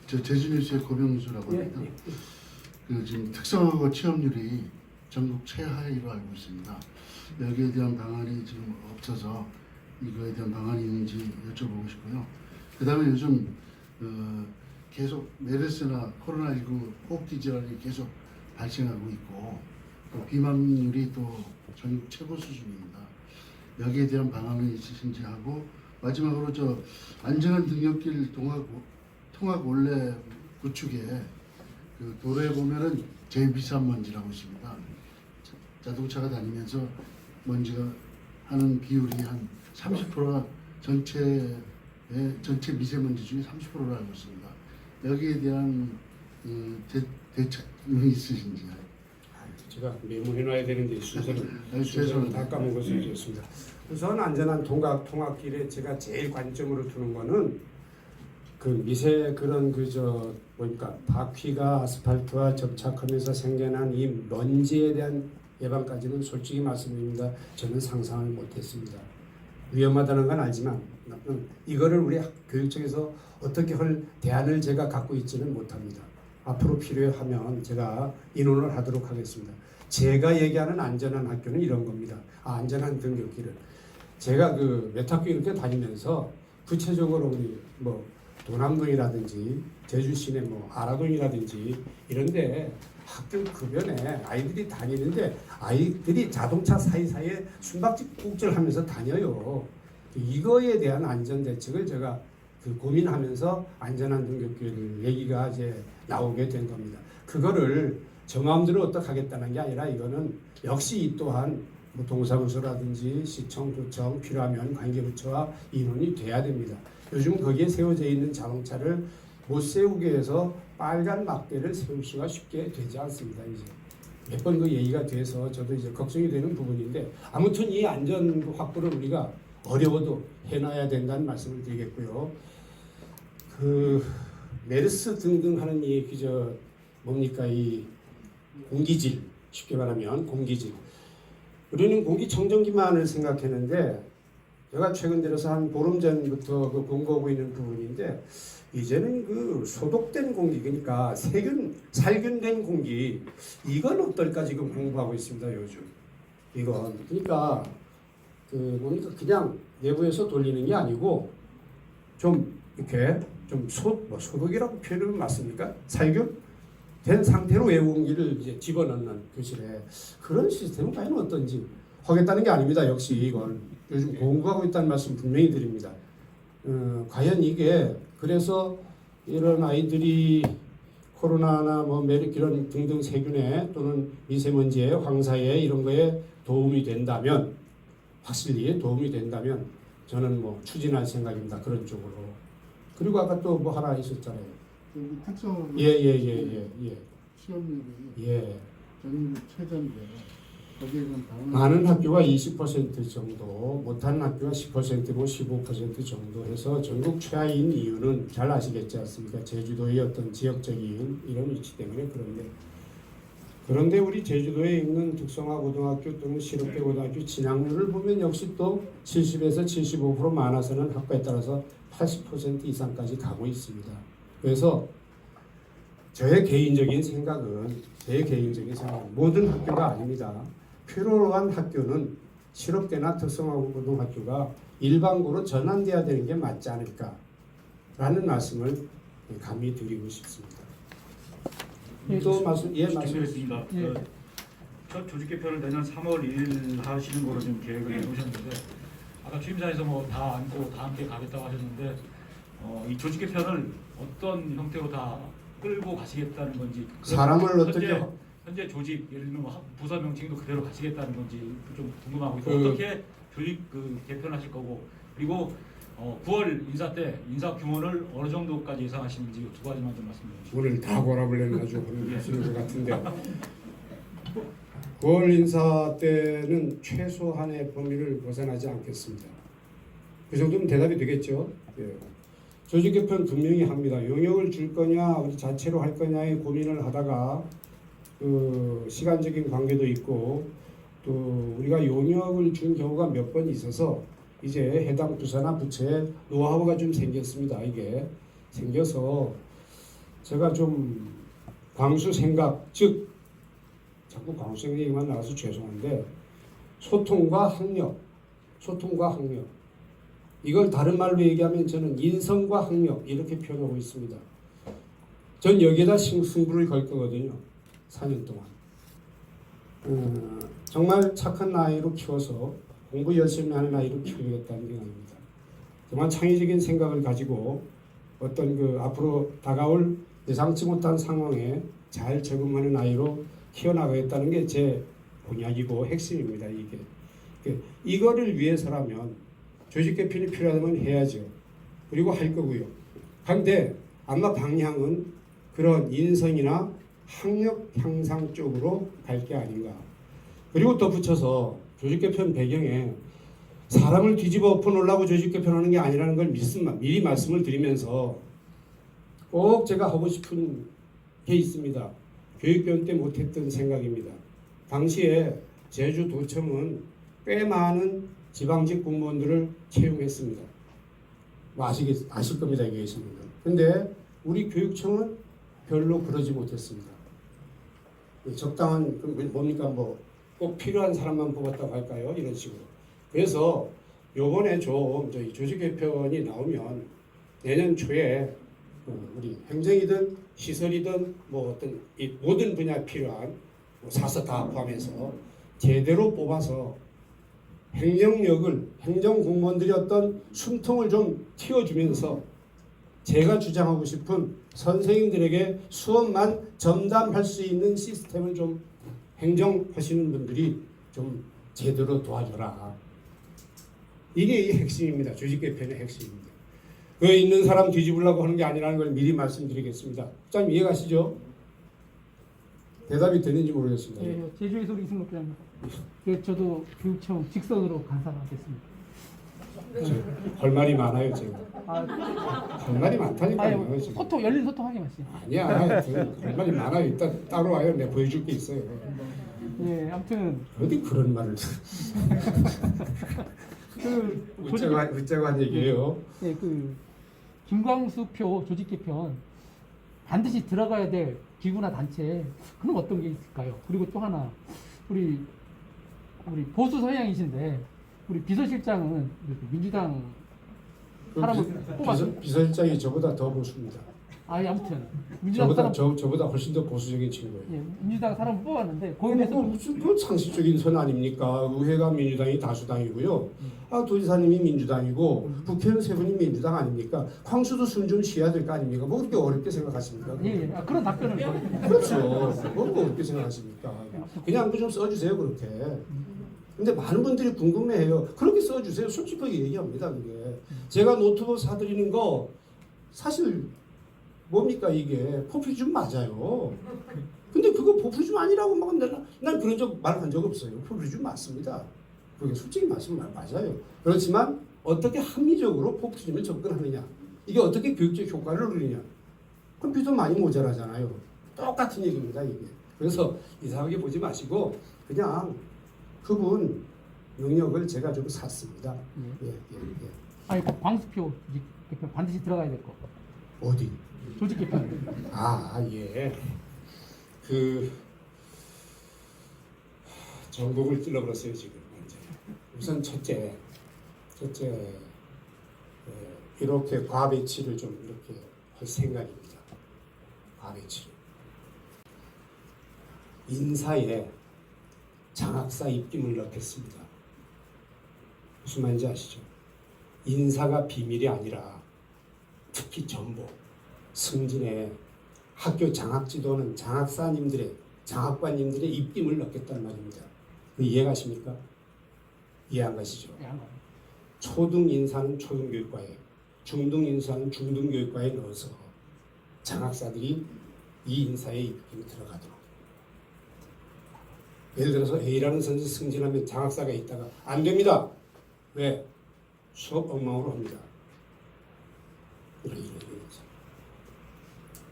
Speaker 10: 제주뉴스의 고병수라고 합니다. 그 지금 특성화고 취업률이 전국 최하위로 알고 있습니다. 여기에 대한 방안이 지금 없어서 이거에 대한 방안이 있는지 여쭤보고 싶고요. 그 다음에 요즘 계속 메르스나 코로나19 호흡기 질환이 계속 발생하고 있고 또 비만율이 또 전국 최고 수준입니다. 여기에 대한 방안은 있으신지 하고 마지막으로 안전한 등굣길 통학 원래 구축에 그 도로에 보면은 제일 비싼 먼지라고 있습니다. 자동차가 다니면서 먼지가 하는 비율이 한 30%가 전체 미세먼지 중에 30%를 알고 있습니다. 여기에 대한 대책이 있으신지?
Speaker 2: 제가 메모해놔야 되는데 순서를
Speaker 10: 죄송합니다.
Speaker 2: 다 까먹어서 죄송합니다. 우선 안전한 통학길에 제가 제일 관점으로 두는 거는 그 미세 그런 보니까 바퀴가 아스팔트와 접착하면서 생겨난 이 먼지에 대한 예방까지는 솔직히 말씀드립니다. 저는 상상을 못했습니다. 위험하다는 건 알지만 이거를 우리 교육청에서 어떻게 할 대안을 제가 갖고 있지는 못합니다. 앞으로 필요하면 제가 인원을 하도록 하겠습니다. 제가 얘기하는 안전한 학교는 이런 겁니다. 안전한 등굣길은 제가 몇 학교 이렇게 다니면서 구체적으로 우리 도남동이라든지 제주 시내 아라동이라든지 이런데 학교 주변에 아이들이 다니는데 아이들이 자동차 사이사이에 숨바꼭질하면서 다녀요. 이거에 대한 안전 대책을 제가 고민하면서 안전한 등굣길 얘기가 이제 나오게 된 겁니다. 그거를 저 마음대로 어떻게 하겠다는 게 아니라 이거는 역시 이 또한 동사무소라든지 시청, 구청 필요하면 관계부처와 인원이 돼야 됩니다. 요즘 거기에 세워져 있는 자동차를 못 세우게 해서 빨간 막대를 세울 수가 쉽게 되지 않습니다. 이제 몇 번 그 얘기가 돼서 저도 이제 걱정이 되는 부분인데 아무튼 이 안전 확보를 우리가 어려워도 해놔야 된다는 말씀을 드리겠고요. 메르스 등등 하는 이 뭡니까 이 공기질 쉽게 말하면 공기질. 우리는 공기청정기만을 생각했는데 제가 최근 들어서 한 보름 전부터 공부하고 있는 부분인데 이제는 소독된 공기 그러니까 살균된 공기 이건 어떨까 지금 공부하고 있습니다 요즘. 이건 그러니까 뭡니까 그냥 내부에서 돌리는 게 아니고 좀 이렇게 좀 소독이라고 표현하면 맞습니까? 살균된 상태로 외공기를 이제 집어넣는 교실에 그런 시스템은 과연 어떤지 하겠다는 게 아닙니다. 역시 이건 요즘 공부하고 있다는 말씀 분명히 드립니다. 과연 이게 그래서 이런 아이들이 코로나나 메르스 이런 등등 세균에 또는 미세먼지에 황사에 이런 거에 도움이 된다면 확실히 도움이 된다면 저는 추진할 생각입니다. 그런 쪽으로. 그리고 아까 또 하나 있었잖아요.
Speaker 10: 특성
Speaker 2: 취업률이
Speaker 10: 전국 최저인데 거기에 대한 방안
Speaker 2: 많은 학교가 20% 정도, 못하는 학교가 10%, 15% 정도 해서 전국 최하인 이유는 잘 아시겠지 않습니까? 제주도의 어떤 지역적인 이런 위치 때문에 그런데 우리 제주도에 있는 특성화 고등학교 또는 실업계 고등학교 진학률을 보면 역시 또 70에서 75% 많아서는 학과에 따라서 80% 이상까지 가고 있습니다. 그래서 저의 개인적인 생각은 모든 학교가 아닙니다. 필요한 학교는 실업계나 특성화고등학교가 일반고로 전환돼야 되는 게 맞지 않을까라는 말씀을 감히 드리고 싶습니다. 또
Speaker 3: 말씀드리겠습니다. 첫 조직 개편을 내년 3월 1일 하시는 거로 지금 계획을 해놓으셨는데 아까 취임사에서 뭐 다 안고 다 함께 가겠다고 하셨는데 이 조직 개편을 어떤 형태로 다 끌고 가시겠다는 건지
Speaker 2: 사람을 어떻게
Speaker 3: 현재 조직 예를 들면 부서 명칭도 그대로 가시겠다는 건지 좀 궁금하고 어떻게 조직 개편하실 거고 그리고 9월 인사 때 인사 규모를 어느 정도까지 예상하시는지 두 가지만 좀 말씀해 주시죠.
Speaker 2: 오늘 다 고라블레는 아주 하시는 것 같은데 9월 인사 때는 최소한의 범위를 벗어나지 않겠습니다. 그 정도면 대답이 되겠죠. 예. 조직 개편 분명히 합니다. 용역을 줄 거냐 우리 자체로 할 거냐의 고민을 하다가 그 시간적인 관계도 있고 또 우리가 용역을 준 경우가 몇 번 있어서 이제 해당 부서나 부처에 노하우가 좀 생겼습니다. 이게 생겨서 제가 좀 광수 생각 즉 자꾸 광수 생각만 나와서 죄송한데 소통과 학력 이걸 다른 말로 얘기하면 저는 인성과 학력 이렇게 표현하고 있습니다. 전 여기에다 승부를 걸 거거든요. 4년 동안 정말 착한 아이로 키워서 공부 열심히 하는 아이로 키우겠다는 생각입니다. 정말 창의적인 생각을 가지고 어떤 그 앞으로 다가올 예상치 못한 상황에 잘 적응하는 아이로 키워나가겠다는 게 제 공약이고 핵심입니다. 이거를 위해서라면 조직 개편이 필요하다면 해야죠. 그리고 할 거고요. 그런데 아마 방향은 그런 인성이나 학력 향상 쪽으로 갈 게 아닌가. 그리고 또 붙여서 조직 개편 배경에 사람을 뒤집어 엎어놓으려고 조직 개편하는 게 아니라는 걸 미리 말씀을 드리면서 꼭 제가 하고 싶은 게 있습니다. 교육변 때 못했던 생각입니다. 당시에 제주도청은 꽤 많은 지방직 공무원들을 채용했습니다. 뭐 아실 겁니다. 여기 계신 분들. 근데 우리 교육청은 별로 그러지 못했습니다. 적당한 뭡니까 꼭 필요한 사람만 뽑았다고 할까요? 이런 식으로. 그래서 요번에 좀 저희 조직 개편이 나오면 내년 초에 우리 행정이든 시설이든 뭐 어떤 이 모든 분야에 필요한 사서 다 포함해서 제대로 뽑아서 행정 공무원들이 어떤 숨통을 좀 틔워주면서 제가 주장하고 싶은 선생님들에게 수업만 전담할 수 있는 시스템을 좀 행정하시는 분들이 좀 제대로 도와줘라. 이게 이 핵심입니다. 조직 개편의 핵심입니다. 그 있는 사람 뒤집으려고 하는 게 아니라는 걸 미리 말씀드리겠습니다. 부장님 이해가시죠? 대답이 되는지 모르겠습니다.
Speaker 11: 네, 제주에서 우리 이승록입니다. 저도 교육청 직선으로 간사하겠습니다.
Speaker 2: 할 말이 많아요 제가. 할 말이 많다니까요.
Speaker 11: 열린 소통하게 마시죠.
Speaker 2: 아니야. 할 말이 많아요. 일단 따로 와요. 내가 보여줄 게 있어요.
Speaker 11: 예, 아무튼
Speaker 2: 어디 그런 말을 웃자고 한 얘기예요.
Speaker 11: 네, 김광수표 조직 개편 반드시 들어가야 될 기구나 단체 그럼 어떤 게 있을까요? 그리고 또 하나 우리 보수 성향이신데 우리 비서실장은 민주당 사람을 뽑아서
Speaker 2: 비서실장이 저보다 더 보수입니다.
Speaker 11: 아무튼 민주당
Speaker 2: 저보다 훨씬 더 보수적인 친구예요.
Speaker 11: 예, 민주당 사람을 뽑았는데 거기에 대해서
Speaker 2: 무슨 그 상식적인 선 아닙니까? 의회가 민주당이 다수당이고요. 도지사님이 민주당이고 국회의원 세 분이 민주당 아닙니까? 광수도 숨 좀 쉬어야 될 거 아닙니까? 뭐 그렇게 어렵게 생각하십니까?
Speaker 11: 예, 그런 답변을
Speaker 2: 그렇죠. 뭐 어렵게 생각하십니까? 그냥 좀 써주세요 그렇게. 근데 많은 분들이 궁금해해요. 그렇게 써주세요. 솔직하게 얘기합니다. 그게 제가 노트북 사드리는 거 사실 뭡니까 이게 포퓰리즘 맞아요. 근데 그거 포퓰리즘 아니라고 막 난 그런 적 말한 적 없어요. 포퓰리즘 맞습니다. 그게 솔직히 말씀은 맞아요. 그렇지만 어떻게 합리적으로 포퓰리즘에 접근하느냐, 이게 어떻게 교육적 효과를 누리냐, 컴퓨터 많이 모자라잖아요. 똑같은 얘기입니다 이게. 그래서 이상하게 보지 마시고 그냥 그분 능력을 제가 좀 샀습니다.
Speaker 11: 아니 광수표 개편 반드시 들어가야 될 거.
Speaker 2: 어디?
Speaker 11: 조직 개편.
Speaker 2: 예. 전곡을 찔러버렸어요 지금. 우선 첫째 이렇게 과배치를 좀 이렇게 할 생각입니다. 과배치. 인사에 장학사 입김을 넣겠습니다. 무슨 말인지 아시죠? 인사가 비밀이 아니라 특히 전부 승진에 학교 장학지도는 장학사님들의 장학관님들의 입김을 넣겠다는 말입니다. 이해가십니까? 이해 안 가시죠? 초등 인사는 초등교육과에, 중등 인사는 중등교육과에 넣어서 장학사들이 이 인사에 입김이 들어가도록. 예를 들어서 A라는 선수 승진하면 장학사가 있다가 안 됩니다. 왜? 수업 엉망으로 합니다. 이런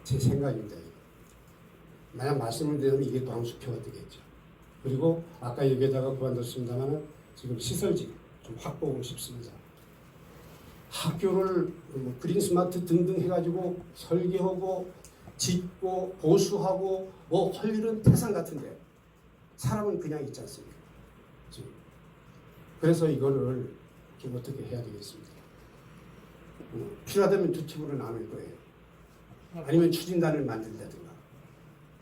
Speaker 2: 제 생각입니다. 만약 말씀을 드리면 이게 광수표가 되겠죠. 그리고 아까 여기에다가 그만뒀습니다만 지금 시설지 좀 확보하고 싶습니다. 학교를 뭐 그린스마트 등등 해가지고 설계하고 짓고 보수하고 뭐 할 일은 태산 같은데 사람은 그냥 있지 않습니까? 지금. 그래서 이거를 좀 어떻게 해야 되겠습니다. 필요하다면 두 팀으로 나눌 거예요. 아니면 추진단을 만든다든가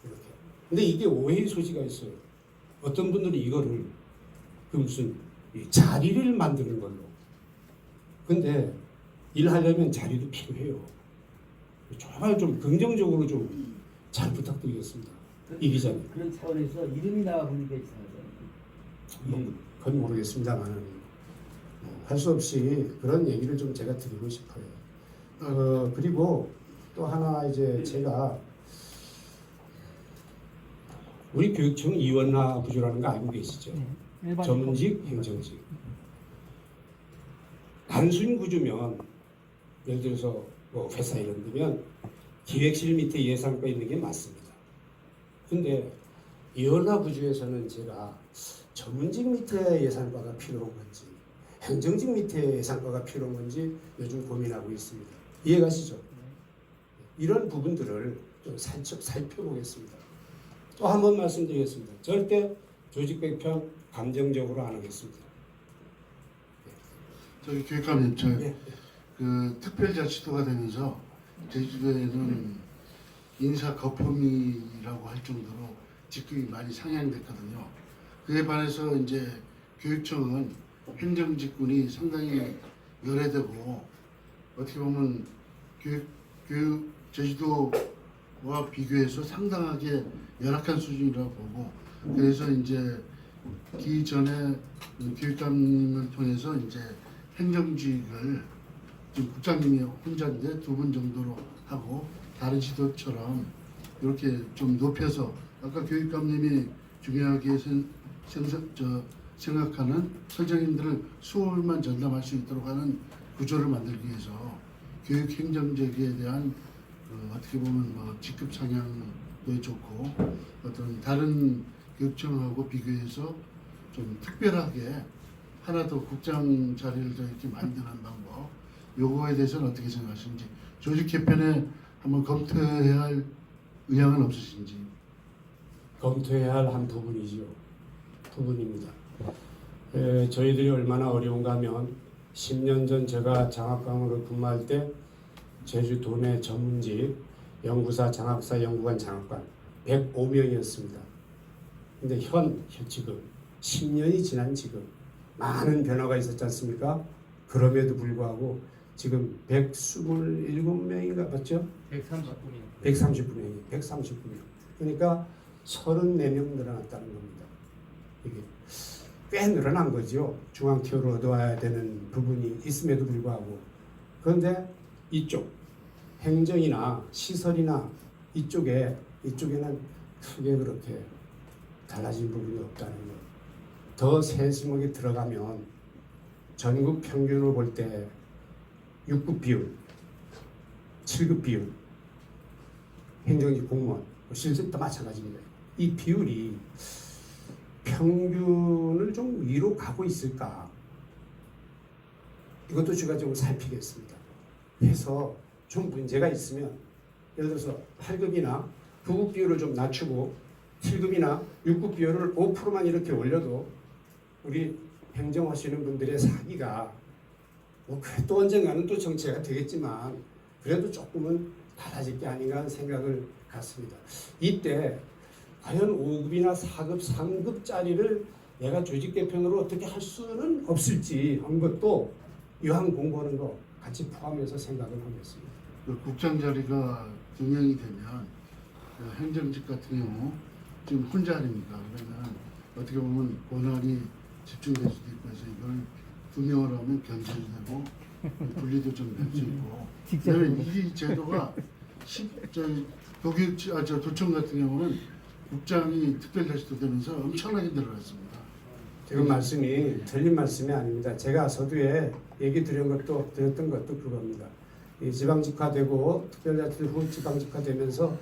Speaker 2: 이렇게. 근데 이게 오해의 소지가 있어요. 어떤 분들은 이거를 그 무슨 자리를 만드는 걸로. 근데 일하려면 자리도 필요해요. 정말 좀 긍정적으로 좀 잘 부탁드리겠습니다. 이 기자님.
Speaker 5: 그런 차원에서 이름이 나와 보니까 이상하죠.
Speaker 2: 그건 모르겠습니다만 할 수 없이 그런 얘기를 좀 제가 드리고 싶어요. 그리고 또 하나 이제 제가 우리 교육청 이원화 구조라는 거 알고 계시죠? 전문직, 행정직. 단순 구조면 예를 들어서 뭐 회사 이런 데면 기획실 밑에 예산과 있는 게 맞습니다. 근데 이원화 구조에서는 제가 전문직 밑에 예산과가 필요한 건지 행정직 밑에 예산과가 필요한 건지 요즘 고민하고 있습니다. 이해가시죠? 이런 부분들을 좀 살짝 살펴보겠습니다. 또 한 번 말씀드리겠습니다. 절대 조직 개편 감정적으로 안 하겠습니다.
Speaker 10: 저기 교육감님, 그 특별자치도가 되면서 제주도에는 인사 거품이라고 할 정도로 직급이 많이 상향됐거든요. 그에 반해서 이제 교육청은 행정직군이 상당히 열애되고 어떻게 보면 교육 제주도와 비교해서 상당하게 열악한 수준이라고 보고, 그래서 이제 기전에 교육감님을 통해서 이제 행정직을 지금 국장님이 혼자인데 2분 정도로 하고 다른 지도처럼 이렇게 좀 높여서 아까 교육감님이 중요하게 생각하는 선생님들을 수업만 전담할 수 있도록 하는 구조를 만들기 위해서 교육행정직에 대한 어떻게 보면 뭐 직급 상향도 좋고 어떤 다른 교육청하고 비교해서 좀 특별하게 하나 더 국장 자리를 더 이렇게 만드는 방법, 요거에 대해서는 어떻게 생각하시는지, 조직 개편에 한번 검토해야 할 의향은 없으신지.
Speaker 2: 검토해야 할 한 부분입니다. 저희들이 얼마나 어려운가 하면 10년 전 제가 장학관으로 근무할 때 제주도 내 전문직 연구사, 장학사, 연구관, 장학관 105명이었습니다. 근데 지금 10년이 지난 지금 많은 변화가 있었지 않습니까? 그럼에도 불구하고 지금 127명인가 맞죠? 139명. 그러니까 34명 늘어났다는 겁니다. 이게 꽤 늘어난 거죠. 중앙티어를 얻어와야 되는 부분이 있음에도 불구하고. 그런데 이쪽 행정이나 시설이나 이쪽에는 크게 그렇게 달라진 부분이 없다는 것. 더 세심하게 들어가면 전국 평균으로 볼 때 6급 비율, 7급 비율, 행정직 공무원, 실습도 마찬가지입니다. 이 비율이 평균을 좀 위로 가고 있을까? 이것도 제가 좀 살피겠습니다. 해서 좀 문제가 있으면 예를 들어서 8급이나 9급 비율을 좀 낮추고 7급이나 6급 비율을 5%만 이렇게 올려도 우리 행정하시는 분들의 사기가 또 언젠가는 또 정체가 되겠지만 그래도 조금은 달라질 게 아닌가 하는 생각을 갖습니다. 이때 과연 5급이나 4급, 3급짜리를 내가 조직 개편으로 어떻게 할 수는 없을지 한 것도 이왕 공부하는 거 같이 포함해서 생각을 하겠습니다.
Speaker 10: 그 국장 자리가 등용이 되면 그 행정직 같은 경우 지금 혼자 아닙니까? 그러면 어떻게 보면 권한이 집중될 수도 있고 해서 이걸 등용을 하면 견제도 되고 분리도 좀 될 수 있고. 그다음에 이 제도가 도청 같은 경우는 국장이 특별자치도 되면서 엄청나게 늘어났습니다.
Speaker 2: 지금 말씀이 틀린 말씀이 아닙니다. 제가 서두에 얘기 드렸던 것도 그겁니다. 이 지방직화되고 특별자치 후 지방직화되면서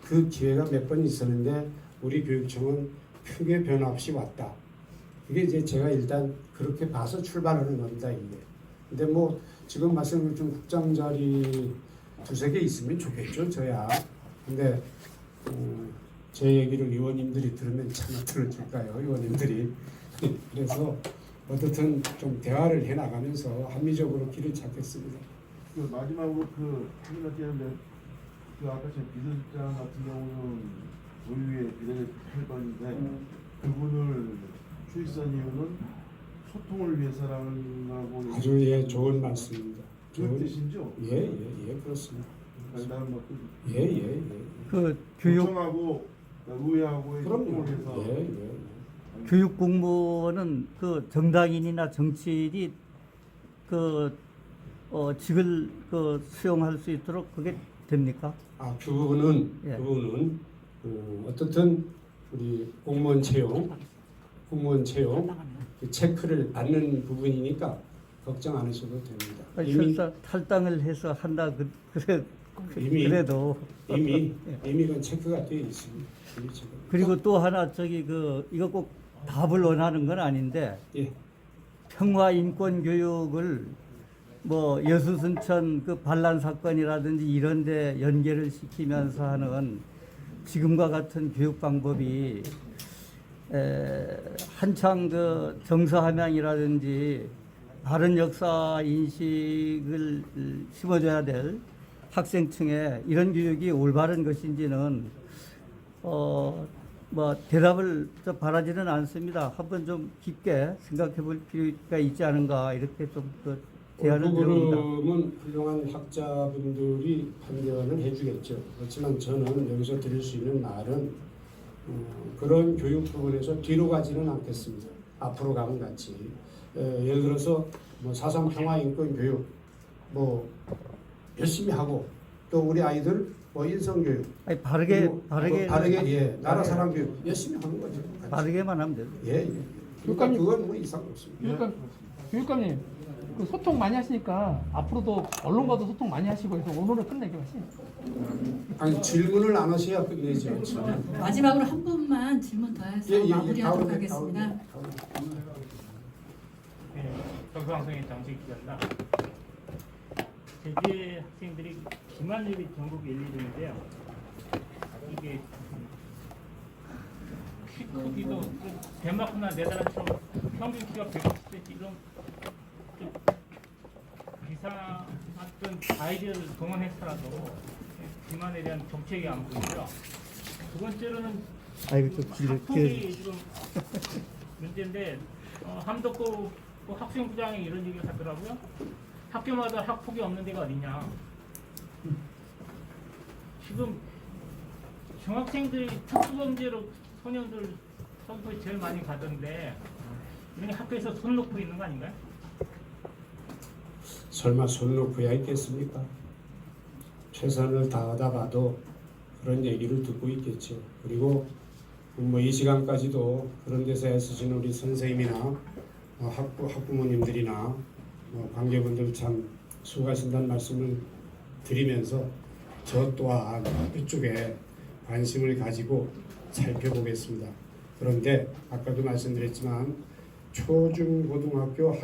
Speaker 2: 그 기회가 몇 번 있었는데 우리 교육청은 크게 변화 없이 왔다. 이게 이제 제가 일단 그렇게 봐서 출발하는 겁니다. 이게. 근데 뭐 지금 말씀을 좀 국장 자리 2-3개 있으면 좋겠죠, 저야. 근데 제 얘기를 의원님들이 들으면 참 들어줄까요, 의원님들이. 그래서 어떻든 좀 대화를 해나가면서 합리적으로 길을 찾겠습니다.
Speaker 9: 그 마지막으로 그 확인할 때는 그 아까 제 비서실장 같은 경우는 의회 비례대표 8번인데 그분을 추이선 이유는 소통을 위해서라고
Speaker 2: 아주 예 좋은 말씀입니다.
Speaker 9: 그 뜻이죠?
Speaker 2: 예 그렇습니다.
Speaker 9: 나는 뭐
Speaker 2: 예.
Speaker 5: 그 교육
Speaker 9: 교육청하고 의회하고의
Speaker 2: 그럼요.
Speaker 9: 소통을 위해서
Speaker 2: 예.
Speaker 5: 교육 공무원은 그 정당인이나 정치인이 직을 수용할 수 있도록 그게 됩니까?
Speaker 2: 그거는
Speaker 5: 예.
Speaker 2: 어떻든 우리 공무원 채용 그 체크를 받는 부분이니까 걱정 안 하셔도 됩니다.
Speaker 5: 설사 탈당을 해서 한다 그래도
Speaker 2: 이미 그 체크가 되어 있습니다.
Speaker 5: 그리고 또 하나 이거 꼭 답을 원하는 건 아닌데
Speaker 2: 예.
Speaker 5: 평화 인권 교육을 뭐 여수순천 그 반란 사건이라든지 이런데 연계를 시키면서 하는 지금과 같은 교육 방법이 한창 그 정서함양이라든지 바른 역사 인식을 심어줘야 될 학생층에 이런 교육이 올바른 것인지는 뭐 대답을 바라지는 않습니다. 한번 좀 깊게 생각해 볼 필요가 있지 않은가 이렇게 좀 제안을 드립니다.
Speaker 2: 그러면 훌륭한 학자분들이 판단을 해주겠죠. 그렇지만 저는 여기서 드릴 수 있는 말은 그런 교육 부분에서 뒤로 가지는 않겠습니다. 앞으로 가면 같이 예를 들어서 뭐 4.3 평화 인권 교육 뭐 열심히 하고 또 우리 아이들 뭐 인성 교육
Speaker 5: 바르게
Speaker 2: 예 나라 사랑 교육 열심히 하는 거죠. 같이.
Speaker 5: 바르게만 하면 돼요.
Speaker 2: 예. 그러니까 그건 뭐 이상 없습니다.
Speaker 11: 교육감님 그 소통 많이 하시니까 앞으로도 언론과도 소통 많이 하시고 해서 오늘은 끝내기로 하시네요.
Speaker 2: 아니 질문을 안 하셔야 끝내죠.
Speaker 1: 마지막으로 한 분만 질문 더 해서 마무리하도록 하겠습니다.
Speaker 12: 정수방송의 정식 기자입니다. 제주의 학생들이 기만율이 전국 1, 2등인데요. 이게 키 크기도 덴마크나 네덜란드처럼 평균 키가 160cm 이런 좀 이상했던 아이디어를 동원해서라도 기만에 대한 정책이 안 보이고요. 두 번째로는 학폭이 지금 문제인데 함덕고 학생부장이 이런 얘기를 하더라고요. 학교마다 학폭이 없는 데가 어디냐. 지금 중학생들이 특수범죄로 소년들 선포에 제일 많이 가던데 이런 학교에서 손 놓고 있는 거 아닌가요?
Speaker 2: 설마 손 놓고야 있겠습니까? 최선을 다하다 봐도 그런 얘기를 듣고 있겠죠. 그리고 뭐 이 시간까지도 그런 데서 애쓰시는 우리 선생님이나 학부모님들이나 관계분들 참 수고하신다는 말씀을 드리면서 저 또한 이쪽에 관심을 가지고 살펴보겠습니다. 그런데 아까도 말씀드렸지만 초중고등학교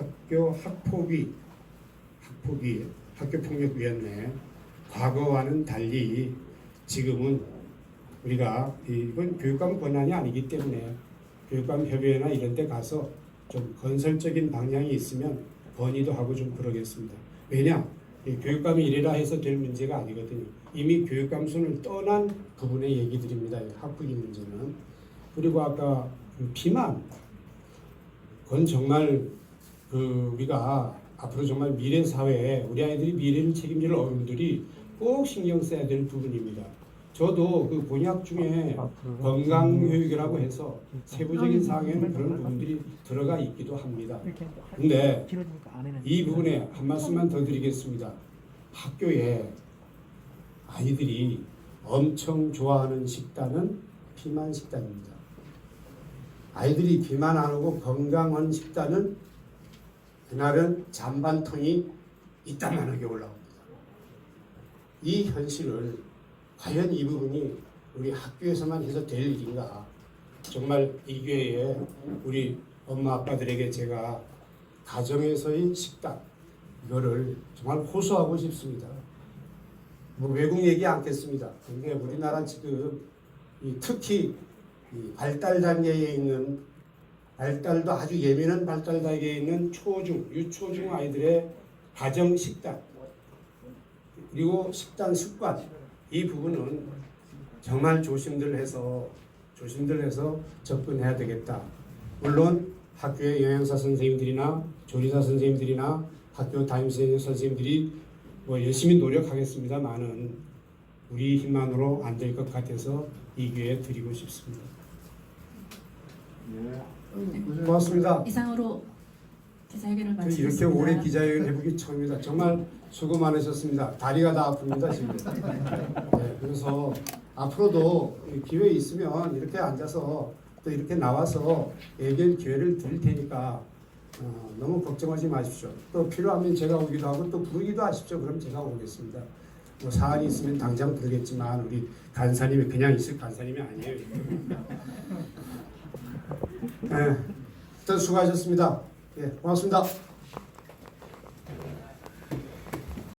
Speaker 2: 학교폭력위원회 과거와는 달리 지금은 우리가 이건 교육감 권한이 아니기 때문에 교육감 협의회나 이런 데 가서 좀 건설적인 방향이 있으면 건의도 하고 좀 그러겠습니다. 왜냐? 이 교육감이 이래라 해서 될 문제가 아니거든요. 이미 교육감 손을 떠난 부분의 얘기들입니다. 학부기 문제는. 그리고 아까 그 비만, 그건 정말 우리가 앞으로 정말 미래 사회에 우리 아이들이 미래를 책임질 어른들이 꼭 신경 써야 될 부분입니다. 저도 그 본약 중에 건강교육이라고 해서 세부적인 사항에는 그런 부분들이 들어가 있기도 합니다. 근데 이 부분에 한 말씀만 더 드리겠습니다. 학교에 아이들이 엄청 좋아하는 식단은 비만 식단입니다. 아이들이 비만 안 하고 건강한 식단은 그날은 잔반통이 이따만하게 올라옵니다. 이 현실을 과연 이 부분이 우리 학교에서만 해서 될 일인가? 정말 이 기회에 우리 엄마 아빠들에게 제가 가정에서의 식단 이거를 정말 호소하고 싶습니다. 뭐 외국 얘기 않겠습니다. 근데 우리나라 지금 특히 발달 단계에 있는 발달도 아주 예민한 발달 단계에 있는 초중, 유초중 아이들의 가정 식단 그리고 식단 습관 이 부분은 정말 조심들 해서 접근해야 되겠다. 물론 학교의 영양사 선생님들이나 조리사 선생님들이나 학교 담임선생님 선생님들이 뭐 열심히 노력하겠습니다만은 우리 힘만으로 안 될 것 같아서 이 기회에 드리고 싶습니다. 고맙습니다.
Speaker 1: 이상으로 기자회견을 마치겠습니다.
Speaker 2: 이렇게 오래 기자회견 해보기 처음입니다. 정말 수고 많으셨습니다. 다리가 다 아픕니다 지금. 네, 그래서 앞으로도 기회 있으면 이렇게 앉아서 또 이렇게 나와서 얘기할 기회를 드릴 테니까 너무 걱정하지 마십시오. 또 필요하면 제가 오기도 하고 또 부르기도 하십시오. 그럼 제가 오겠습니다. 뭐 사안이 있으면 당장 부르겠지만 우리 간사님이 그냥 있을 간사님이 아니에요. 네, 또 수고하셨습니다. 예, 고맙습니다.